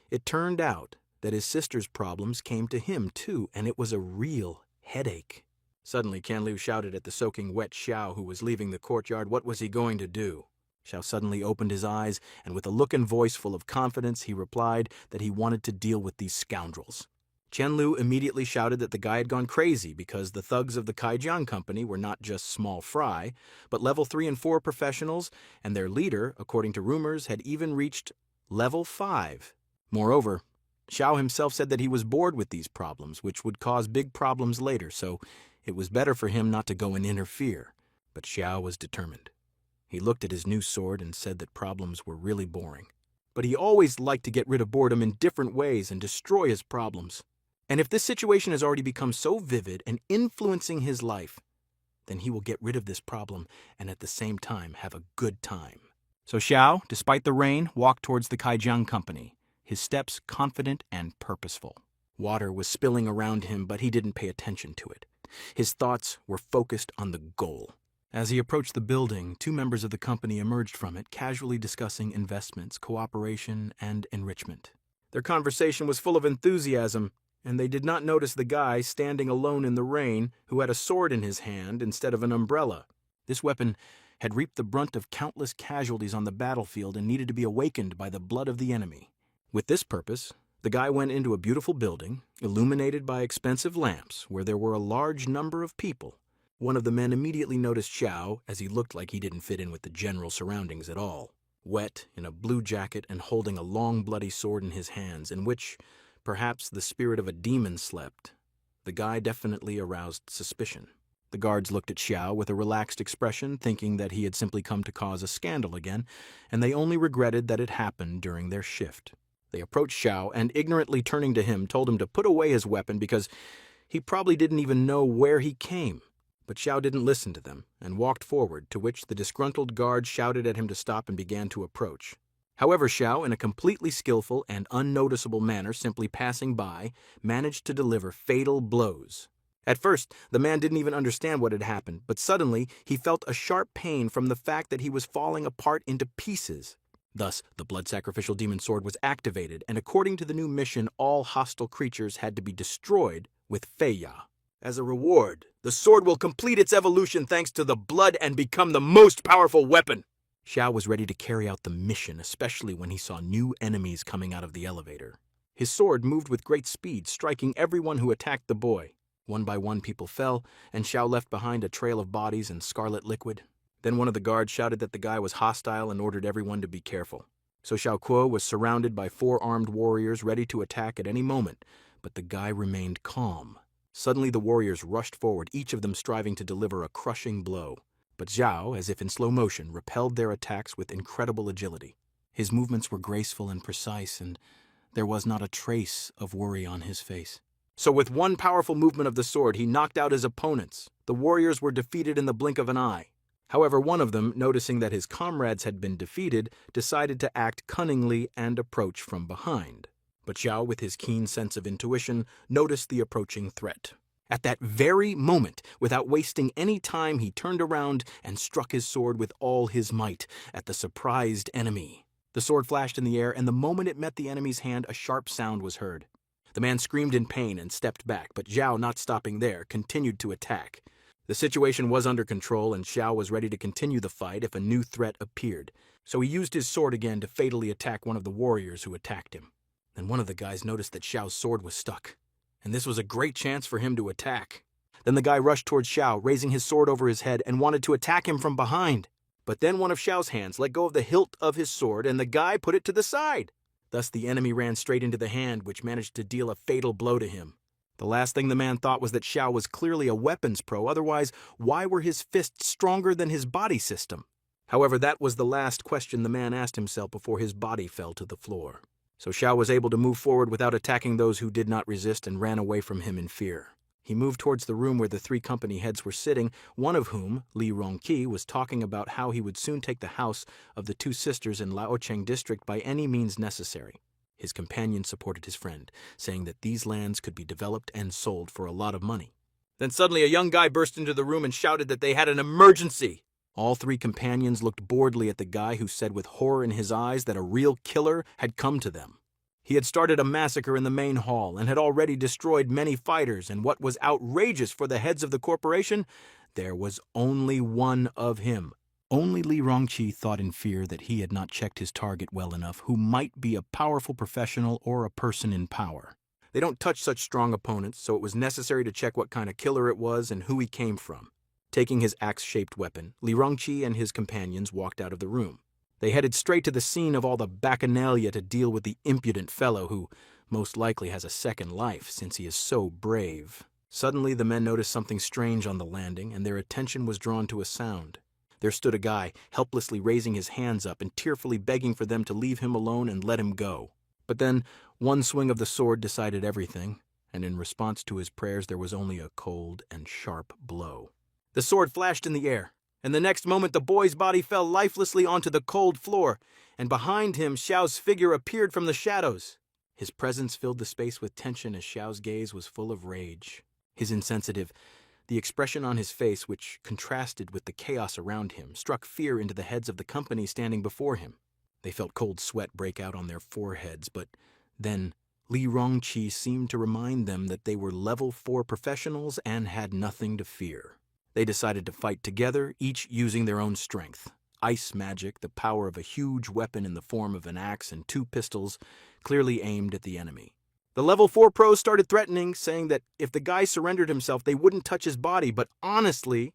it turned out that his sister's problems came to him too, and it was a real headache. Suddenly, Qianliu shouted at the soaking wet Xiao, who was leaving the courtyard. What was he going to do? Xiao suddenly opened his eyes, and with a look and voice full of confidence, he replied that he wanted to deal with these scoundrels. Qianliu immediately shouted that the guy had gone crazy because the thugs of the Kaijiang Company were not just small fry, but level 3 and 4 professionals, and their leader, according to rumors, had even reached level 5. Moreover, Xiao himself said that he was bored with these problems, which would cause big problems later, so it was better for him not to go and interfere. But Xiao was determined. He looked at his new sword and said that problems were really boring. But he always liked to get rid of boredom in different ways and destroy his problems. And if this situation has already become so vivid and influencing his life, then he will get rid of this problem and at the same time have a good time. So Xiao, despite the rain, walked towards the Kaijiang Company, his steps confident and purposeful. Water was spilling around him, but he didn't pay attention to it. His thoughts were focused on the goal. As he approached the building, 2 members of the company emerged from it, casually discussing investments, cooperation, and enrichment. Their conversation was full of enthusiasm, and they did not notice the guy standing alone in the rain who had a sword in his hand instead of an umbrella. This weapon had reaped the brunt of countless casualties on the battlefield and needed to be awakened by the blood of the enemy. With this purpose, The guy went into a beautiful building, illuminated by expensive lamps, where there were a large number of people. One of the men immediately noticed Xiao, as he looked like he didn't fit in with the general surroundings at all. Wet, in a blue jacket and holding a long bloody sword in his hands, in which, perhaps, the spirit of a demon slept. The guy definitely aroused suspicion. The guards looked at Xiao with a relaxed expression, thinking that he had simply come to cause a scandal again, and they only regretted that it happened during their shift. They approached Xiao and, ignorantly turning to him, told him to put away his weapon because he probably didn't even know where he came. But Xiao didn't listen to them and walked forward, to which the disgruntled guard shouted at him to stop and began to approach. However, Xiao, in a completely skillful and unnoticeable manner, simply passing by, managed to deliver fatal blows. At first, the man didn't even understand what had happened, but suddenly he felt a sharp pain from the fact that he was falling apart into pieces. Thus, the blood-sacrificial demon sword was activated, and according to the new mission, all hostile creatures had to be destroyed with Feiya. As a reward, the sword will complete its evolution thanks to the blood and become the most powerful weapon. Xiao was ready to carry out the mission, especially when he saw new enemies coming out of the elevator. His sword moved with great speed, striking everyone who attacked the boy. One by one, people fell, and Xiao left behind a trail of bodies and scarlet liquid. Then one of the guards shouted that the guy was hostile and ordered everyone to be careful. So Xiao Kuo was surrounded by 4 armed warriors ready to attack at any moment, but the guy remained calm. Suddenly the warriors rushed forward, each of them striving to deliver a crushing blow. But Zhao, as if in slow motion, repelled their attacks with incredible agility. His movements were graceful and precise, and there was not a trace of worry on his face. So with one powerful movement of the sword, he knocked out his opponents. The warriors were defeated in the blink of an eye. However, one of them, noticing that his comrades had been defeated, decided to act cunningly and approach from behind. But Zhao, with his keen sense of intuition, noticed the approaching threat. At that very moment, without wasting any time, he turned around and struck his sword with all his might at the surprised enemy. The sword flashed in the air, and the moment it met the enemy's hand, a sharp sound was heard. The man screamed in pain and stepped back, but Zhao, not stopping there, continued to attack. The situation was under control, and Xiao was ready to continue the fight if a new threat appeared. So he used his sword again to fatally attack one of the warriors who attacked him. Then one of the guys noticed that Xiao's sword was stuck, and this was a great chance for him to attack. Then the guy rushed towards Xiao, raising his sword over his head, and wanted to attack him from behind. But then one of Xiao's hands let go of the hilt of his sword, and the guy put it to the side. Thus the enemy ran straight into the hand, which managed to deal a fatal blow to him. The last thing the man thought was that Xiao was clearly a weapons pro, otherwise why were his fists stronger than his body system? However, that was the last question the man asked himself before his body fell to the floor. So Xiao was able to move forward without attacking those who did not resist and ran away from him in fear. He moved towards the room where the 3 company heads were sitting, one of whom, Li Rongqi, was talking about how he would soon take the house of the 2 sisters in Laocheng district by any means necessary. His companion supported his friend, saying that these lands could be developed and sold for a lot of money. Then suddenly a young guy burst into the room and shouted that they had an emergency. All 3 companions looked boredly at the guy, who said with horror in his eyes that a real killer had come to them. He had started a massacre in the main hall and had already destroyed many fighters, and what was outrageous for the heads of the corporation, there was only one of him. Only Li Rongqi thought in fear that he had not checked his target well enough, who might be a powerful professional or a person in power. They don't touch such strong opponents, so it was necessary to check what kind of killer it was and who he came from. Taking his axe-shaped weapon, Li Rongqi and his companions walked out of the room. They headed straight to the scene of all the bacchanalia to deal with the impudent fellow who most likely has a second life since he is so brave. Suddenly the men noticed something strange on the landing, and their attention was drawn to a sound. There stood a guy, helplessly raising his hands up and tearfully begging for them to leave him alone and let him go. But then one swing of the sword decided everything, and in response to his prayers there was only a cold and sharp blow. The sword flashed in the air, and the next moment the boy's body fell lifelessly onto the cold floor, and behind him Xiao's figure appeared from the shadows. His presence filled the space with tension as Xiao's gaze was full of rage. His insensitive, the expression on his face, which contrasted with the chaos around him, struck fear into the heads of the company standing before him. They felt cold sweat break out on their foreheads, but then Li Rongqi seemed to remind them that they were level 4 professionals and had nothing to fear. They decided to fight together, each using their own strength. ice magic, the power of a huge weapon in the form of an axe and 2 pistols, clearly aimed at the enemy. The level 4 pros started threatening, saying that if the guy surrendered himself, they wouldn't touch his body, but honestly,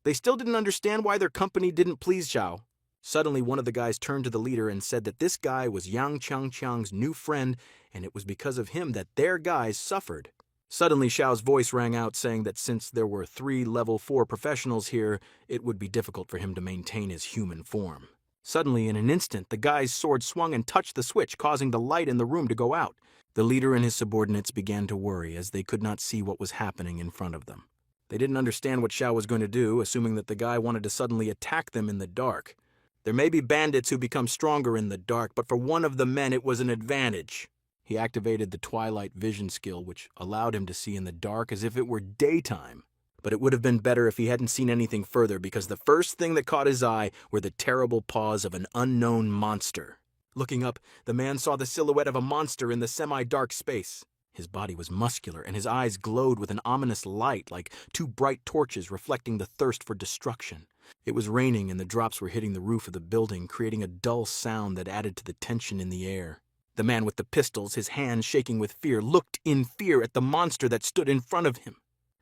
they still didn't understand why their company didn't please Zhao. Suddenly, one of the guys turned to the leader and said that this guy was Yang Chang's new friend, and it was because of him that their guys suffered. Suddenly, Xiao's voice rang out saying that since there were 3 level 4 professionals here, it would be difficult for him to maintain his human form. Suddenly, in an instant, the guy's sword swung and touched the switch, causing the light in the room to go out. The leader and his subordinates began to worry as they could not see what was happening in front of them. They didn't understand what Xiao was going to do, assuming that the guy wanted to suddenly attack them in the dark. There may be bandits who become stronger in the dark, but for one of the men it was an advantage. He activated the Twilight Vision skill, which allowed him to see in the dark as if it were daytime. But it would have been better if he hadn't seen anything further, because the first thing that caught his eye were the terrible paws of an unknown monster. Looking up, the man saw the silhouette of a monster in the semi-dark space. His body was muscular, and his eyes glowed with an ominous light, like 2 bright torches reflecting the thirst for destruction. It was raining, and the drops were hitting the roof of the building, creating a dull sound that added to the tension in the air. The man with the pistols, his hands shaking with fear, looked in fear at the monster that stood in front of him.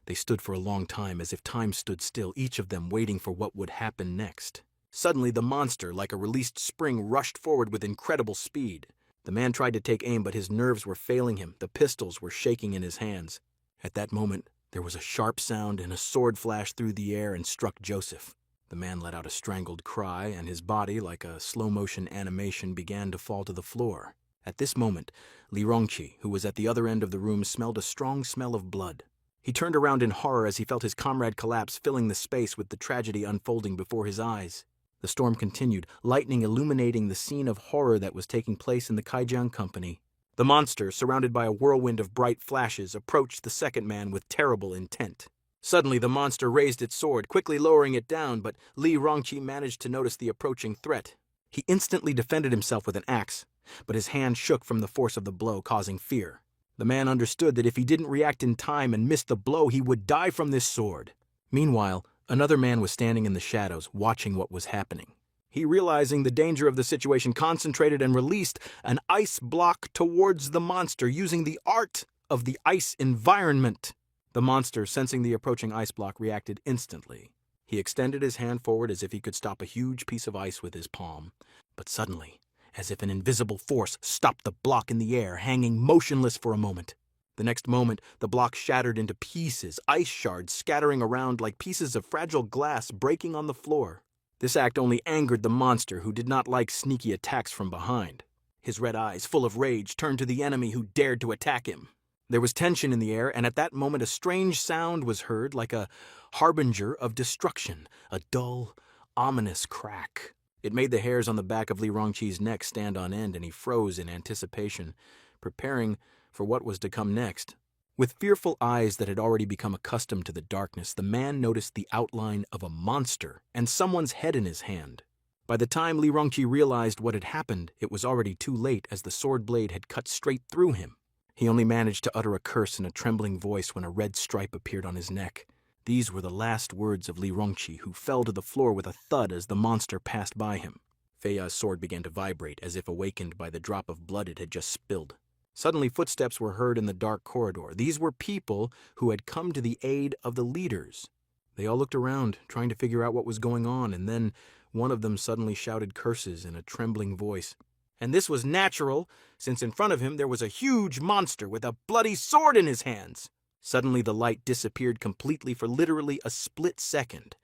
They stood for a long time, as if time stood still, each of them waiting for what would happen next. Suddenly, the monster, like a released spring, rushed forward with incredible speed. The man tried to take aim, but his nerves were failing him. The pistols were shaking in his hands. At that moment, there was a sharp sound, and a sword flashed through the air and struck Joseph. The man let out a strangled cry, and his body, like a slow-motion animation, began to fall to the floor. At this moment, Li Rongqi, who was at the other end of the room, smelled a strong smell of blood. He turned around in horror as he felt his comrade collapse, filling the space with the tragedy unfolding before his eyes. The storm continued, lightning illuminating the scene of horror that was taking place in the Kaijiang company. The monster, surrounded by a whirlwind of bright flashes, approached the second man with terrible intent. Suddenly, the monster raised its sword, quickly lowering it down, but Li Rongqi managed to notice the approaching threat. He instantly defended himself with an axe, but his hand shook from the force of the blow, causing fear. The man understood that if he didn't react in time and missed the blow, he would die from this sword. Meanwhile, another man was standing in the shadows, watching what was happening. He, realizing the danger of the situation, concentrated and released an ice block towards the monster, using the art of the ice environment. The monster, sensing the approaching ice block, reacted instantly. He extended his hand forward as if he could stop a huge piece of ice with his palm. But suddenly, as if an invisible force stopped the block in the air, hanging motionless for a moment. The next moment, the block shattered into pieces, ice shards scattering around like pieces of fragile glass breaking on the floor. This act only angered the monster, who did not like sneaky attacks from behind. His red eyes, full of rage, turned to the enemy who dared to attack him. There was tension in the air, and at that moment a strange sound was heard, like a harbinger of destruction, a dull, ominous crack. It made the hairs on the back of Li Rongqi's neck stand on end, and he froze in anticipation, preparing for what was to come next. With fearful eyes that had already become accustomed to the darkness, the man noticed the outline of a monster and someone's head in his hand. By the time Li Rongqi realized what had happened, it was already too late, as the sword blade had cut straight through him. He only managed to utter a curse in a trembling voice when a red stripe appeared on his neck. These were the last words of Li Rongqi, who fell to the floor with a thud as the monster passed by him. Feiya's sword began to vibrate, as if awakened by the drop of blood it had just spilled. Suddenly, footsteps were heard in the dark corridor. These were people who had come to the aid of the leaders. They all looked around, trying to figure out what was going on, and then one of them suddenly shouted curses in a trembling voice. And this was natural, since in front of him there was a huge monster with a bloody sword in his hands. Suddenly the light disappeared completely for literally a split second,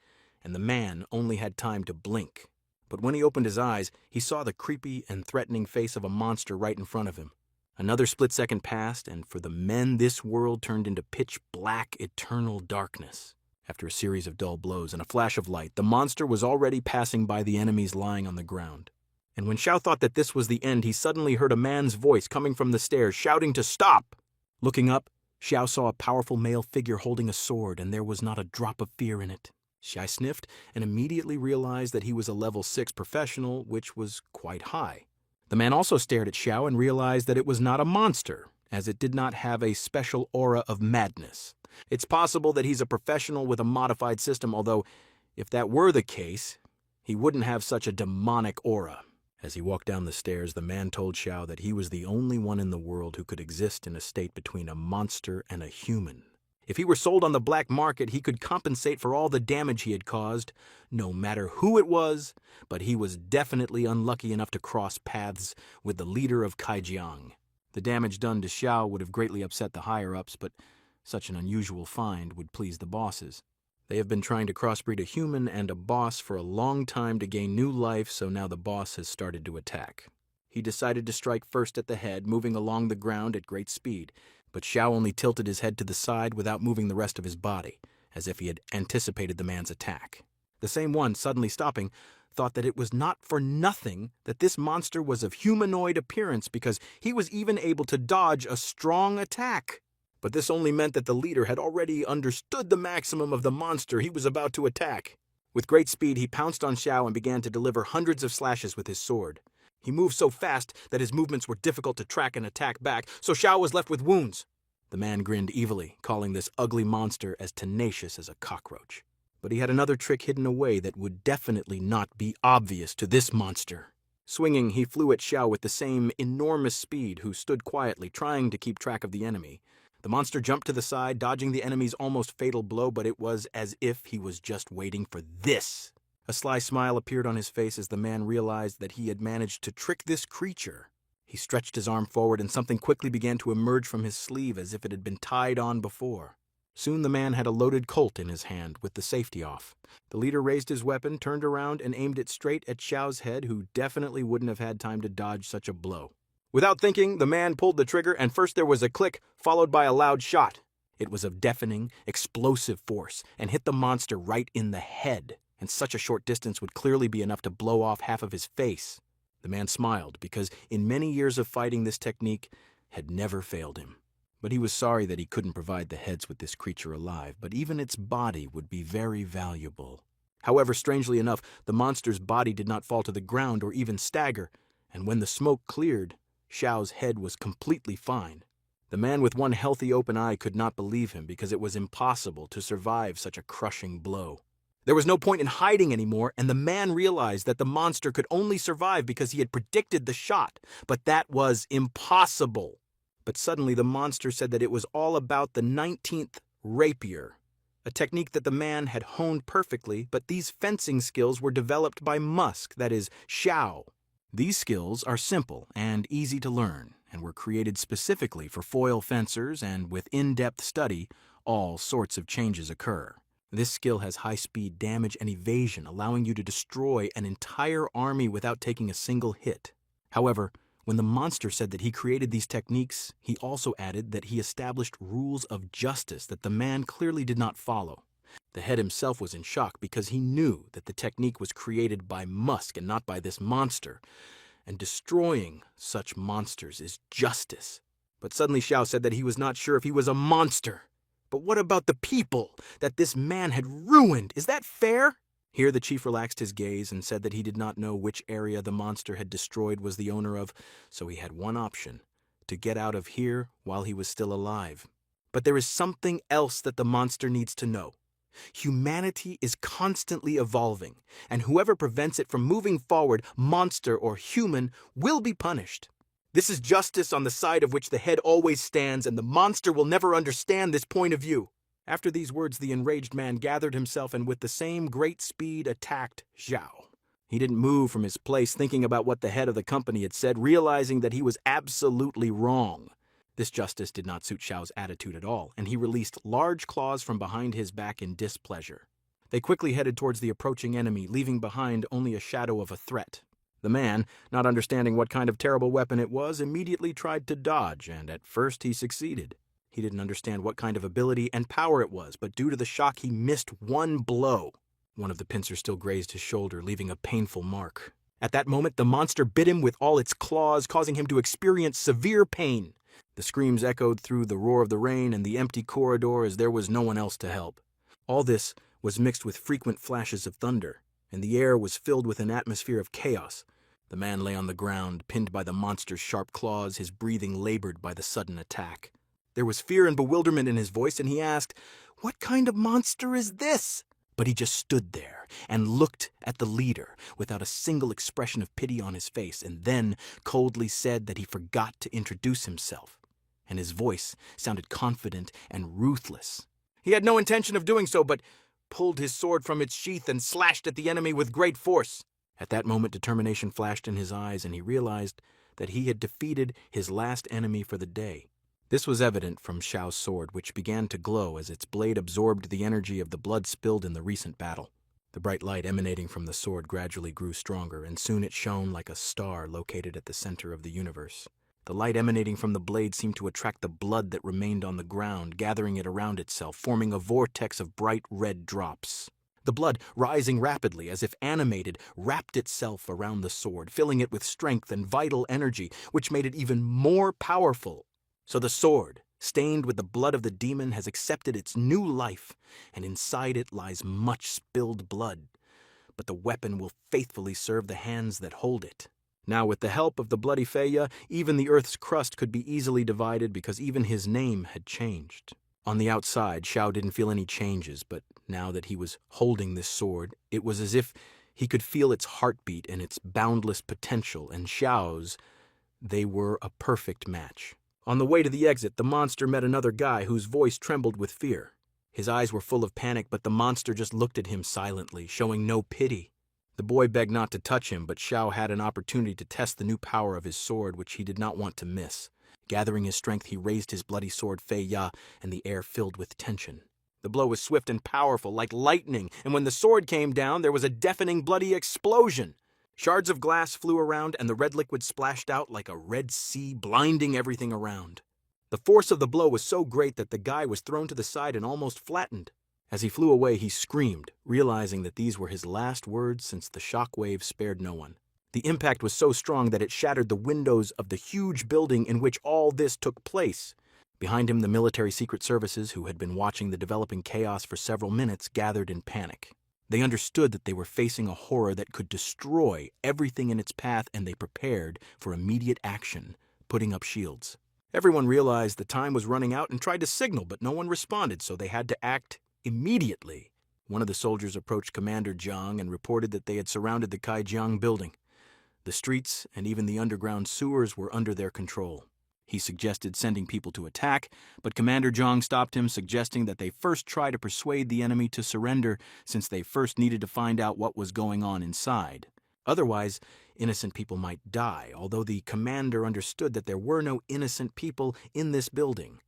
and the man only had time to blink. But when he opened his eyes, he saw the creepy and threatening face of a monster right in front of him. Another split second passed, and for the men this world turned into pitch black, eternal darkness. After a series of dull blows and a flash of light, the monster was already passing by the enemies lying on the ground. And when Xiao thought that this was the end, he suddenly heard a man's voice coming from the stairs, shouting to stop. Looking up, Xiao saw a powerful male figure holding a sword, and there was not a drop of fear in it. Xiao sniffed and immediately realized that he was a level 6 professional, which was quite high. The man also stared at Xiao and realized that it was not a monster, as it did not have a special aura of madness. It's possible that he's a professional with a modified system, although if that were the case, He wouldn't have such a demonic aura. As he walked down the stairs, the man told Xiao that he was the only one in the world who could exist in a state between a monster and a human. If he were sold on the black market, he could compensate for all the damage he had caused, no matter who it was, but he was definitely unlucky enough to cross paths with the leader of Kaijiang. The damage done to Xiao would have greatly upset the higher-ups, but such an unusual find would please the bosses. They have been trying to crossbreed a human and a boss for a long time to gain new life, so now the boss has started to attack. He decided to strike first at the head, moving along the ground at great speed, but Xiao only tilted his head to the side without moving the rest of his body, as if he had anticipated the man's attack. The same one, suddenly stopping, thought that it was not for nothing that this monster was of humanoid appearance, because he was even able to dodge a strong attack. But this only meant that the leader had already understood the maximum of the monster he was about to attack. With great speed, he pounced on Xiao and began to deliver hundreds of slashes with his sword. He moved so fast that his movements were difficult to track and attack back, so Xiao was left with wounds. The man grinned evilly, calling this ugly monster as tenacious as a cockroach. But he had another trick hidden away that would definitely not be obvious to this monster. Swinging, he flew at Xiao with the same enormous speed, who stood quietly, trying to keep track of the enemy. The monster jumped to the side, dodging the enemy's almost fatal blow, but it was as if he was just waiting for this. A sly smile appeared on his face as the man realized that he had managed to trick this creature. He stretched his arm forward and something quickly began to emerge from his sleeve as if it had been tied on before. Soon the man had a loaded Colt in his hand with the safety off. The leader raised his weapon, turned around, and aimed it straight at Xiao's head, who definitely wouldn't have had time to dodge such a blow. Without thinking, the man pulled the trigger, and first there was a click, followed by a loud shot. It was of deafening, explosive force, and hit the monster right in the head, and such a short distance would clearly be enough to blow off half of his face. The man smiled, because in many years of fighting this technique had never failed him. But he was sorry that he couldn't provide the heads with this creature alive, but even its body would be very valuable. However, strangely enough, the monster's body did not fall to the ground or even stagger, and when the smoke cleared, Xiao's head was completely fine. The man with one healthy open eye could not believe him because it was impossible to survive such a crushing blow. There was no point in hiding anymore, and the man realized that the monster could only survive because he had predicted the shot, but that was impossible. But suddenly the monster said that it was all about the 19th rapier, a technique that the man had honed perfectly, but these fencing skills were developed by Musk, that is, Xiao. These skills are simple and easy to learn, and were created specifically for foil fencers, and with in-depth study, all sorts of changes occur. This skill has high-speed damage and evasion, allowing you to destroy an entire army without taking a single hit. However, when the monster said that he created these techniques, he also added that he established rules of justice that the man clearly did not follow. The head himself was in shock because he knew that the technique was created by Musk and not by this monster, and destroying such monsters is justice. But suddenly Xiao said that he was not sure if he was a monster. But what about the people that this man had ruined? Is that fair? Here the chief relaxed his gaze and said that he did not know which area the monster had destroyed was the owner of, so he had one option: to get out of here while he was still alive. But there is something else that the monster needs to know. Humanity is constantly evolving, and whoever prevents it from moving forward, monster or human, will be punished. This is justice on the side of which the head always stands, and the monster will never understand this point of view. After these words, the enraged man gathered himself and with the same great speed attacked Xiao. He didn't move from his place, thinking about what the head of the company had said, realizing that he was absolutely wrong. This justice did not suit Xiao's attitude at all, and he released large claws from behind his back in displeasure. They quickly headed towards the approaching enemy, leaving behind only a shadow of a threat. The man, not understanding what kind of terrible weapon it was, immediately tried to dodge, and at first he succeeded. He didn't understand what kind of ability and power it was, but due to the shock he missed one blow. One of the pincers still grazed his shoulder, leaving a painful mark. At that moment, the monster bit him with all its claws, causing him to experience severe pain. The screams echoed through the roar of the rain and the empty corridor as there was no one else to help. All this was mixed with frequent flashes of thunder, and the air was filled with an atmosphere of chaos. The man lay on the ground, pinned by the monster's sharp claws, his breathing labored by the sudden attack. There was fear and bewilderment in his voice, and he asked, "What kind of monster is this?" But he just stood there and looked at the leader without a single expression of pity on his face, and then coldly said that he forgot to introduce himself. And his voice sounded confident and ruthless. He had no intention of doing so, but pulled his sword from its sheath and slashed at the enemy with great force. At that moment, determination flashed in his eyes, and he realized that he had defeated his last enemy for the day. This was evident from Xiao's sword, which began to glow as its blade absorbed the energy of the blood spilled in the recent battle. The bright light emanating from the sword gradually grew stronger, and soon it shone like a star located at the center of the universe. The light emanating from the blade seemed to attract the blood that remained on the ground, gathering it around itself, forming a vortex of bright red drops. The blood, rising rapidly, as if animated, wrapped itself around the sword, filling it with strength and vital energy, which made it even more powerful. So the sword, stained with the blood of the demon, has accepted its new life, and inside it lies much spilled blood. But the weapon will faithfully serve the hands that hold it. Now, with the help of the bloody Feiya, even the earth's crust could be easily divided because even his name had changed. On the outside, Xiao didn't feel any changes, but now that he was holding this sword, it was as if he could feel its heartbeat and its boundless potential, and Xiao's, they were a perfect match. On the way to the exit, the monster met another guy whose voice trembled with fear. His eyes were full of panic, but the monster just looked at him silently, showing no pity. The boy begged not to touch him, but Xiao had an opportunity to test the new power of his sword, which he did not want to miss. Gathering his strength, he raised his bloody sword Feiya, and the air filled with tension. The blow was swift and powerful, like lightning, and when the sword came down, there was a deafening bloody explosion. Shards of glass flew around, and the red liquid splashed out like a red sea, blinding everything around. The force of the blow was so great that the guy was thrown to the side and almost flattened. As he flew away, he screamed, realizing that these were his last words since the shock wave spared no one. The impact was so strong that it shattered the windows of the huge building in which all this took place. Behind him, the military secret services, who had been watching the developing chaos for several minutes, gathered in panic. They understood that they were facing a horror that could destroy everything in its path, and they prepared for immediate action, putting up shields. Everyone realized the time was running out and tried to signal, but no one responded, so they had to act immediately. One of the soldiers approached Commander Jiang and reported that they had surrounded the Kaijiang building. The streets and even the underground sewers were under their control. He suggested sending people to attack, but Commander Jiang stopped him, suggesting that they first try to persuade the enemy to surrender, since they first needed to find out what was going on inside. Otherwise, innocent people might die, although the commander understood that there were no innocent people in this building.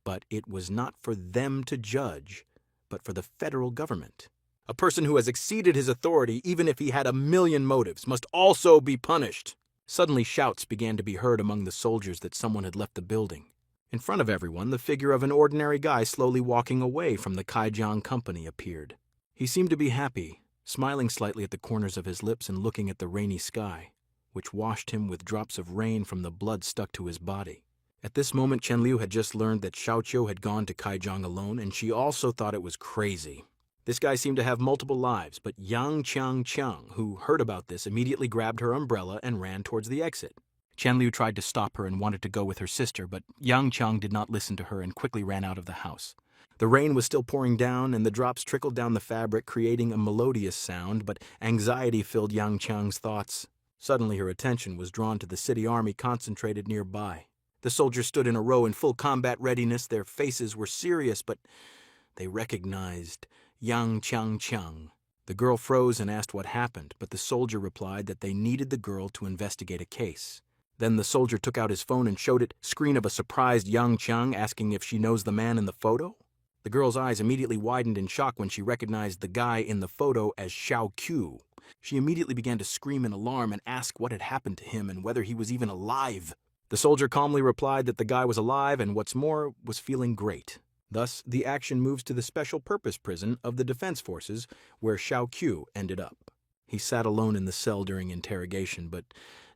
But it was not for them to judge, but for the federal government. A person who has exceeded his authority, even if he had 1,000,000 motives, must also be punished. Suddenly shouts began to be heard among the soldiers that someone had left the building. In front of everyone, the figure of an ordinary guy slowly walking away from the Kaijiang company appeared. He seemed to be happy, smiling slightly at the corners of his lips and looking at the rainy sky, which washed him with drops of rain from the blood stuck to his body. At this moment, Chen Liu had just learned that Xiaoqiu had gone to Kaijiang alone, and she also thought it was crazy. This guy seemed to have multiple lives, but Yang Chang, who heard about this, immediately grabbed her umbrella and ran towards the exit. Chen Liu tried to stop her and wanted to go with her sister, but Yang Chang did not listen to her and quickly ran out of the house. The rain was still pouring down, and the drops trickled down the fabric, creating a melodious sound, but anxiety filled Yang Chang's thoughts. Suddenly her attention was drawn to the city army concentrated nearby. The soldiers stood in a row in full combat readiness. Their faces were serious, but they recognized Yang Chang. The girl froze and asked what happened, but the soldier replied that they needed the girl to investigate a case. Then the soldier took out his phone and showed it screen of a surprised Yang Chang, asking if she knows the man in the photo. The girl's eyes immediately widened in shock when she recognized the guy in the photo as Xiaoqiu. She immediately began to scream in alarm and ask what had happened to him and whether he was even alive. The soldier calmly replied that the guy was alive and, what's more, was feeling great. Thus, the action moves to the special purpose prison of the Defense Forces, where Xiaoqiu ended up. He sat alone in the cell during interrogation, but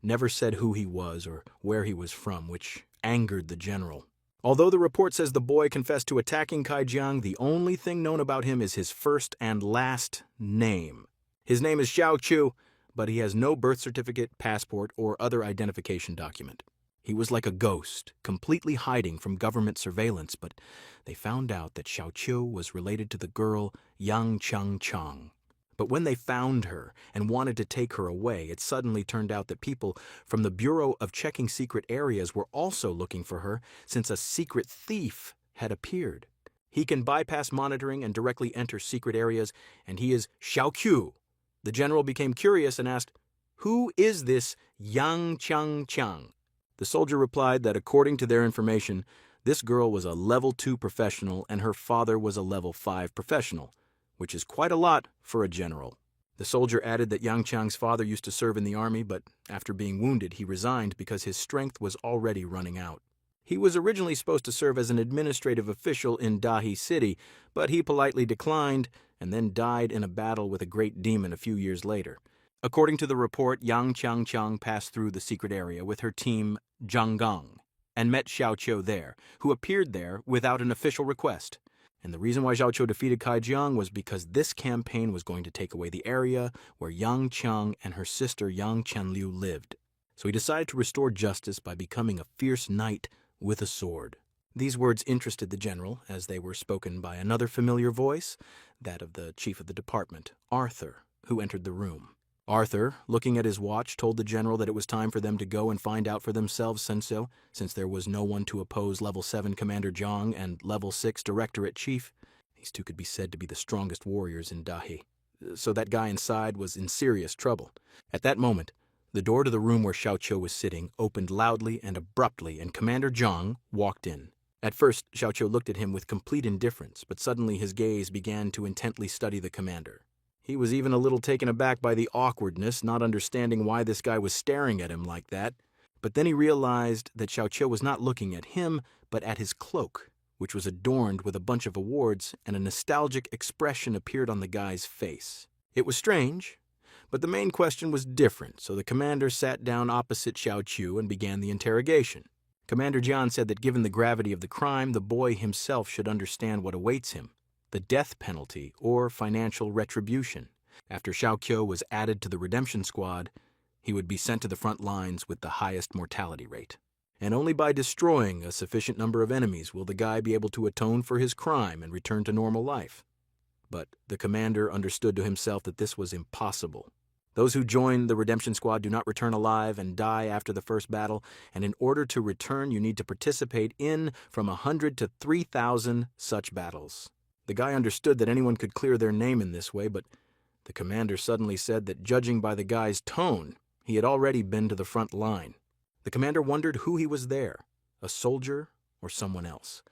never said who he was or where he was from, which angered the general. Although the report says the boy confessed to attacking Kaijiang, the only thing known about him is his first and last name. His name is Xiaoqiu, but he has no birth certificate, passport, or other identification document. He was like a ghost, completely hiding from government surveillance, but they found out that Xiao Qiu was related to the girl Yang Chang. But when they found her and wanted to take her away, it suddenly turned out that people from the Bureau of Checking Secret Areas were also looking for her, since a secret thief had appeared. He can bypass monitoring and directly enter secret areas, and he is Xiao Qiu. The general became curious and asked, "Who is this Yang Chang?" The soldier replied that according to their information, this girl was a level 2 professional and her father was a level 5 professional, which is quite a lot for a general. The soldier added that Yang Chang's father used to serve in the army, but after being wounded, he resigned because his strength was already running out. He was originally supposed to serve as an administrative official in Dahi City, but he politely declined and then died in a battle with a great demon a few years later. According to the report, Yang Chang passed through the secret area with her team Zhanggang and met Xiao Qiu there, who appeared there without an official request. And the reason why Xiao Qiu defeated Kai Jiang was because this campaign was going to take away the area where Yang Chang and her sister Yang Chenliu lived. So he decided to restore justice by becoming a fierce knight with a sword. These words interested the general, as they were spoken by another familiar voice, that of the chief of the department, Arthur, who entered the room. Arthur, looking at his watch, told the general that it was time for them to go and find out for themselves since there was no one to oppose Level 7 Commander Zhang and Level 6 Directorate Chief. These two could be said to be the strongest warriors in Dahi. So that guy inside was in serious trouble. At that moment, the door to the room where Xiao Qiu was sitting opened loudly and abruptly, and Commander Zhang walked in. At first, Xiao Qiu looked at him with complete indifference, but suddenly his gaze began to intently study the commander. He was even a little taken aback by the awkwardness, not understanding why this guy was staring at him like that. But then he realized that Xiao Qiu was not looking at him, but at his cloak, which was adorned with a bunch of awards, and a nostalgic expression appeared on the guy's face. It was strange, but the main question was different, so the commander sat down opposite Xiao Qiu and began the interrogation. Commander Jian said that given the gravity of the crime, the boy himself should understand what awaits him: the death penalty or financial retribution. After Xiao Qiu was added to the redemption squad, he would be sent to the front lines with the highest mortality rate. And only by destroying a sufficient number of enemies will the guy be able to atone for his crime and return to normal life. But the commander understood to himself that this was impossible. Those who join the redemption squad do not return alive and die after the first battle, and in order to return, you need to participate in from 100 to 3,000 such battles. The guy understood that anyone could clear their name in this way, but the commander suddenly said that judging by the guy's tone, he had already been to the front line. The commander wondered who he was there, a soldier or someone else.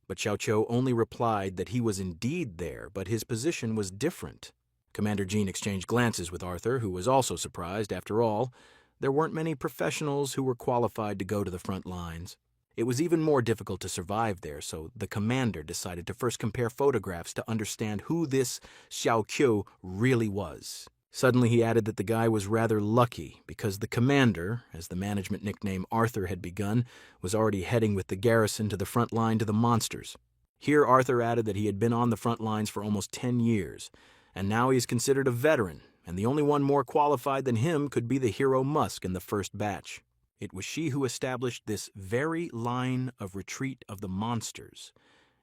But Xiao Qiu only replied that he was indeed there, but his position was different. Commander Jean exchanged glances with Arthur, who was also surprised. After all, there weren't many professionals who were qualified to go to the front lines. It was even more difficult to survive there, so the commander decided to first compare photographs to understand who this Xiao Qiu really was. Suddenly he added that the guy was rather lucky because the commander, as the management nickname Arthur had begun, was already heading with the garrison to the front line to the monsters. Here Arthur added that he had been on the front lines for almost 10 years, and now he is considered a veteran, and the only one more qualified than him could be the hero Musk in the first batch. It was she who established this very line of retreat of the monsters,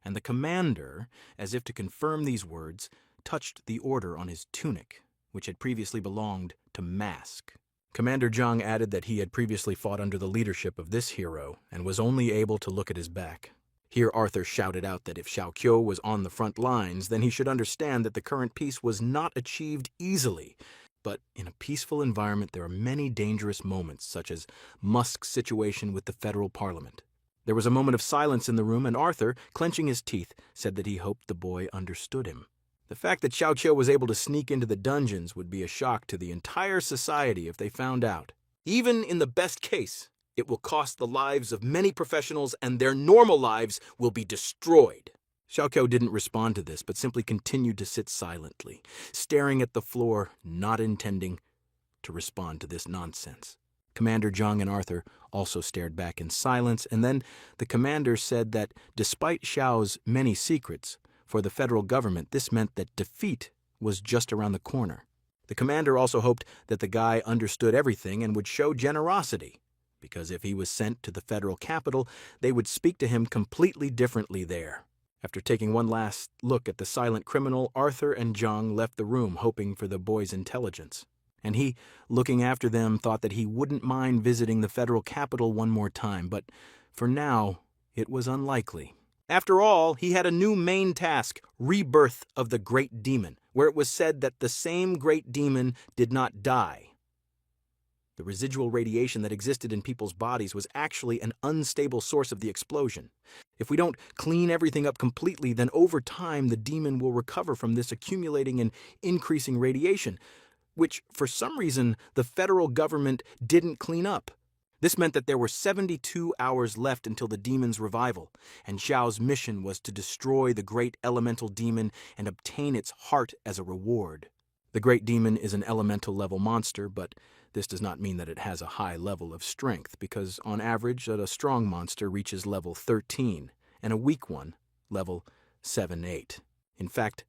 and the commander, as if to confirm these words, touched the order on his tunic, which had previously belonged to Mask. Commander Zhang added that he had previously fought under the leadership of this hero and was only able to look at his back. Here Arthur shouted out that if Xiao Qiu was on the front lines, then he should understand that the current peace was not achieved easily. But in a peaceful environment, there are many dangerous moments, such as Musk's situation with the federal parliament. There was a moment of silence in the room, and Arthur, clenching his teeth, said that he hoped the boy understood him. The fact that Xiao Qiu was able to sneak into the dungeons would be a shock to the entire society if they found out. Even in the best case, it will cost the lives of many professionals, and their normal lives will be destroyed. Xiao Qiu didn't respond to this, but simply continued to sit silently, staring at the floor, not intending to respond to this nonsense. Commander Zhang and Arthur also stared back in silence, and then the commander said that despite Xiao's many secrets, for the federal government this meant that defeat was just around the corner. The commander also hoped that the guy understood everything and would show generosity, because if he was sent to the federal capital, they would speak to him completely differently there. After taking one last look at the silent criminal, Arthur and Zhang left the room, hoping for the boy's intelligence. And he, looking after them, thought that he wouldn't mind visiting the federal capital one more time, but for now, it was unlikely. After all, he had a new main task, rebirth of the great demon, where it was said that the same great demon did not die. The residual radiation that existed in people's bodies was actually an unstable source of the explosion. If we don't clean everything up completely, then over time the demon will recover from this accumulating and increasing radiation, which, for some reason, the federal government didn't clean up. This meant that there were 72 hours left until the demon's revival, and Xiao's mission was to destroy the great elemental demon and obtain its heart as a reward. The great demon is an elemental-level monster, but this does not mean that it has a high level of strength, because on average, a strong monster reaches level 13, and a weak one, level 7-8. In fact,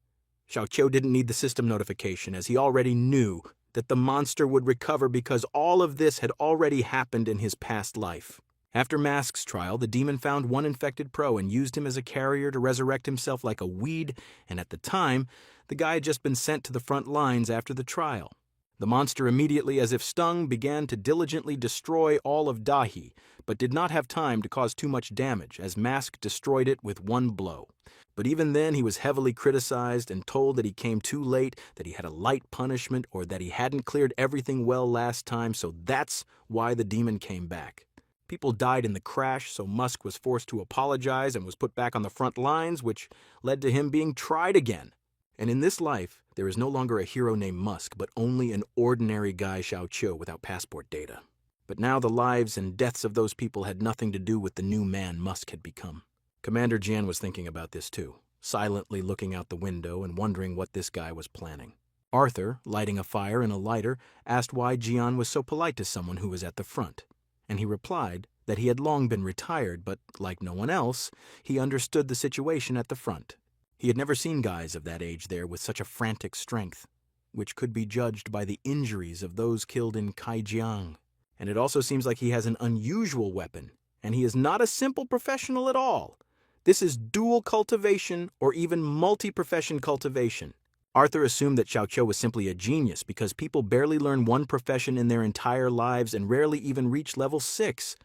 Xiaoqiu didn't need the system notification, as he already knew that the monster would recover because all of this had already happened in his past life. After Mask's trial, the demon found one infected pro and used him as a carrier to resurrect himself like a weed, and at the time, the guy had just been sent to the front lines after the trial. The monster immediately, as if stung, began to diligently destroy all of Dahi, but did not have time to cause too much damage, as Mask destroyed it with one blow. But even then, he was heavily criticized and told that he came too late, that he had a light punishment, or that he hadn't cleared everything well last time, so that's why the demon came back. People died in the crash, so Musk was forced to apologize and was put back on the front lines, which led to him being tried again. And in this life, there is no longer a hero named Musk, but only an ordinary guy Xiaoqiu without passport data. But now the lives and deaths of those people had nothing to do with the new man Musk had become. Commander Jian was thinking about this too, silently looking out the window and wondering what this guy was planning. Arthur, lighting a fire in a lighter, asked why Jian was so polite to someone who was at the front. And he replied that he had long been retired, but like no one else, he understood the situation at the front. He had never seen guys of that age there with such a frantic strength, which could be judged by the injuries of those killed in Kaijiang. And it also seems like he has an unusual weapon, and he is not a simple professional at all. This is dual cultivation or even multi-profession cultivation. Arthur assumed that Xiaoqiu was simply a genius because people barely learn one profession in their entire lives and rarely even reach level 6.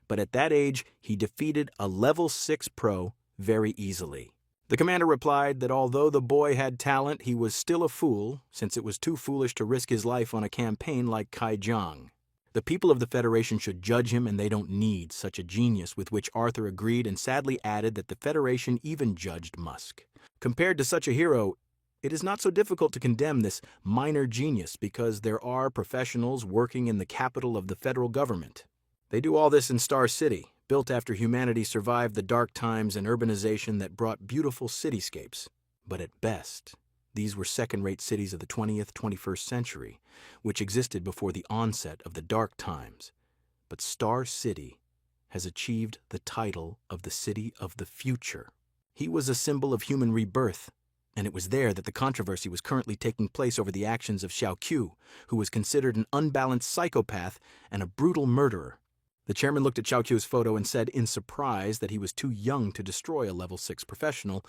But at that age, he defeated a level 6 pro very easily. The commander replied that although the boy had talent, he was still a fool, since it was too foolish to risk his life on a campaign like Kaijiang. The people of the Federation should judge him, and they don't need such a genius, with which Arthur agreed and sadly added that the Federation even judged Musk. Compared to such a hero, it is not so difficult to condemn this minor genius because there are professionals working in the capital of the federal government. They do all this in Star City, built after humanity survived the dark times and urbanization that brought beautiful cityscapes. But at best, these were second-rate cities of the 20th, 21st century, which existed before the onset of the dark times. But Star City has achieved the title of the city of the future. He was a symbol of human rebirth, and it was there that the controversy was currently taking place over the actions of Xiaoqiu, who was considered an unbalanced psychopath and a brutal murderer. The chairman looked at Xiaoqiu's photo and said in surprise that he was too young to destroy a level 6 professional,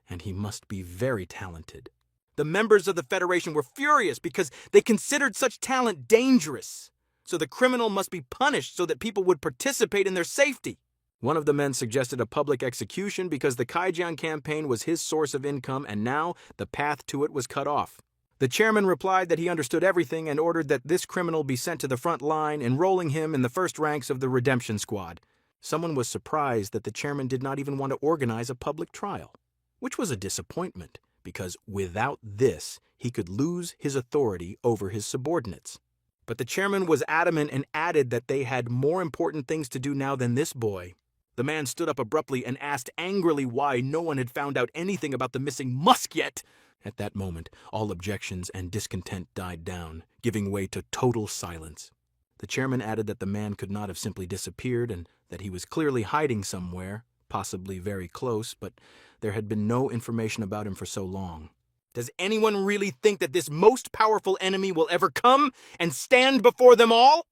and he must be very talented. The members of the Federation were furious because they considered such talent dangerous. So the criminal must be punished so that people would participate in their safety. One of the men suggested a public execution because the Kaijiang campaign was his source of income and now the path to it was cut off. The chairman replied that he understood everything and ordered that this criminal be sent to the front line, enrolling him in the first ranks of the redemption squad. Someone was surprised that the chairman did not even want to organize a public trial, which was a disappointment because without this, he could lose his authority over his subordinates. But the chairman was adamant and added that they had more important things to do now than this boy. The man stood up abruptly and asked angrily why no one had found out anything about the missing Musk yet. At that moment, all objections and discontent died down, giving way to total silence. The chairman added that the man could not have simply disappeared and that he was clearly hiding somewhere, possibly very close, but there had been no information about him for so long. Does anyone really think that this most powerful enemy will ever come and stand before them all?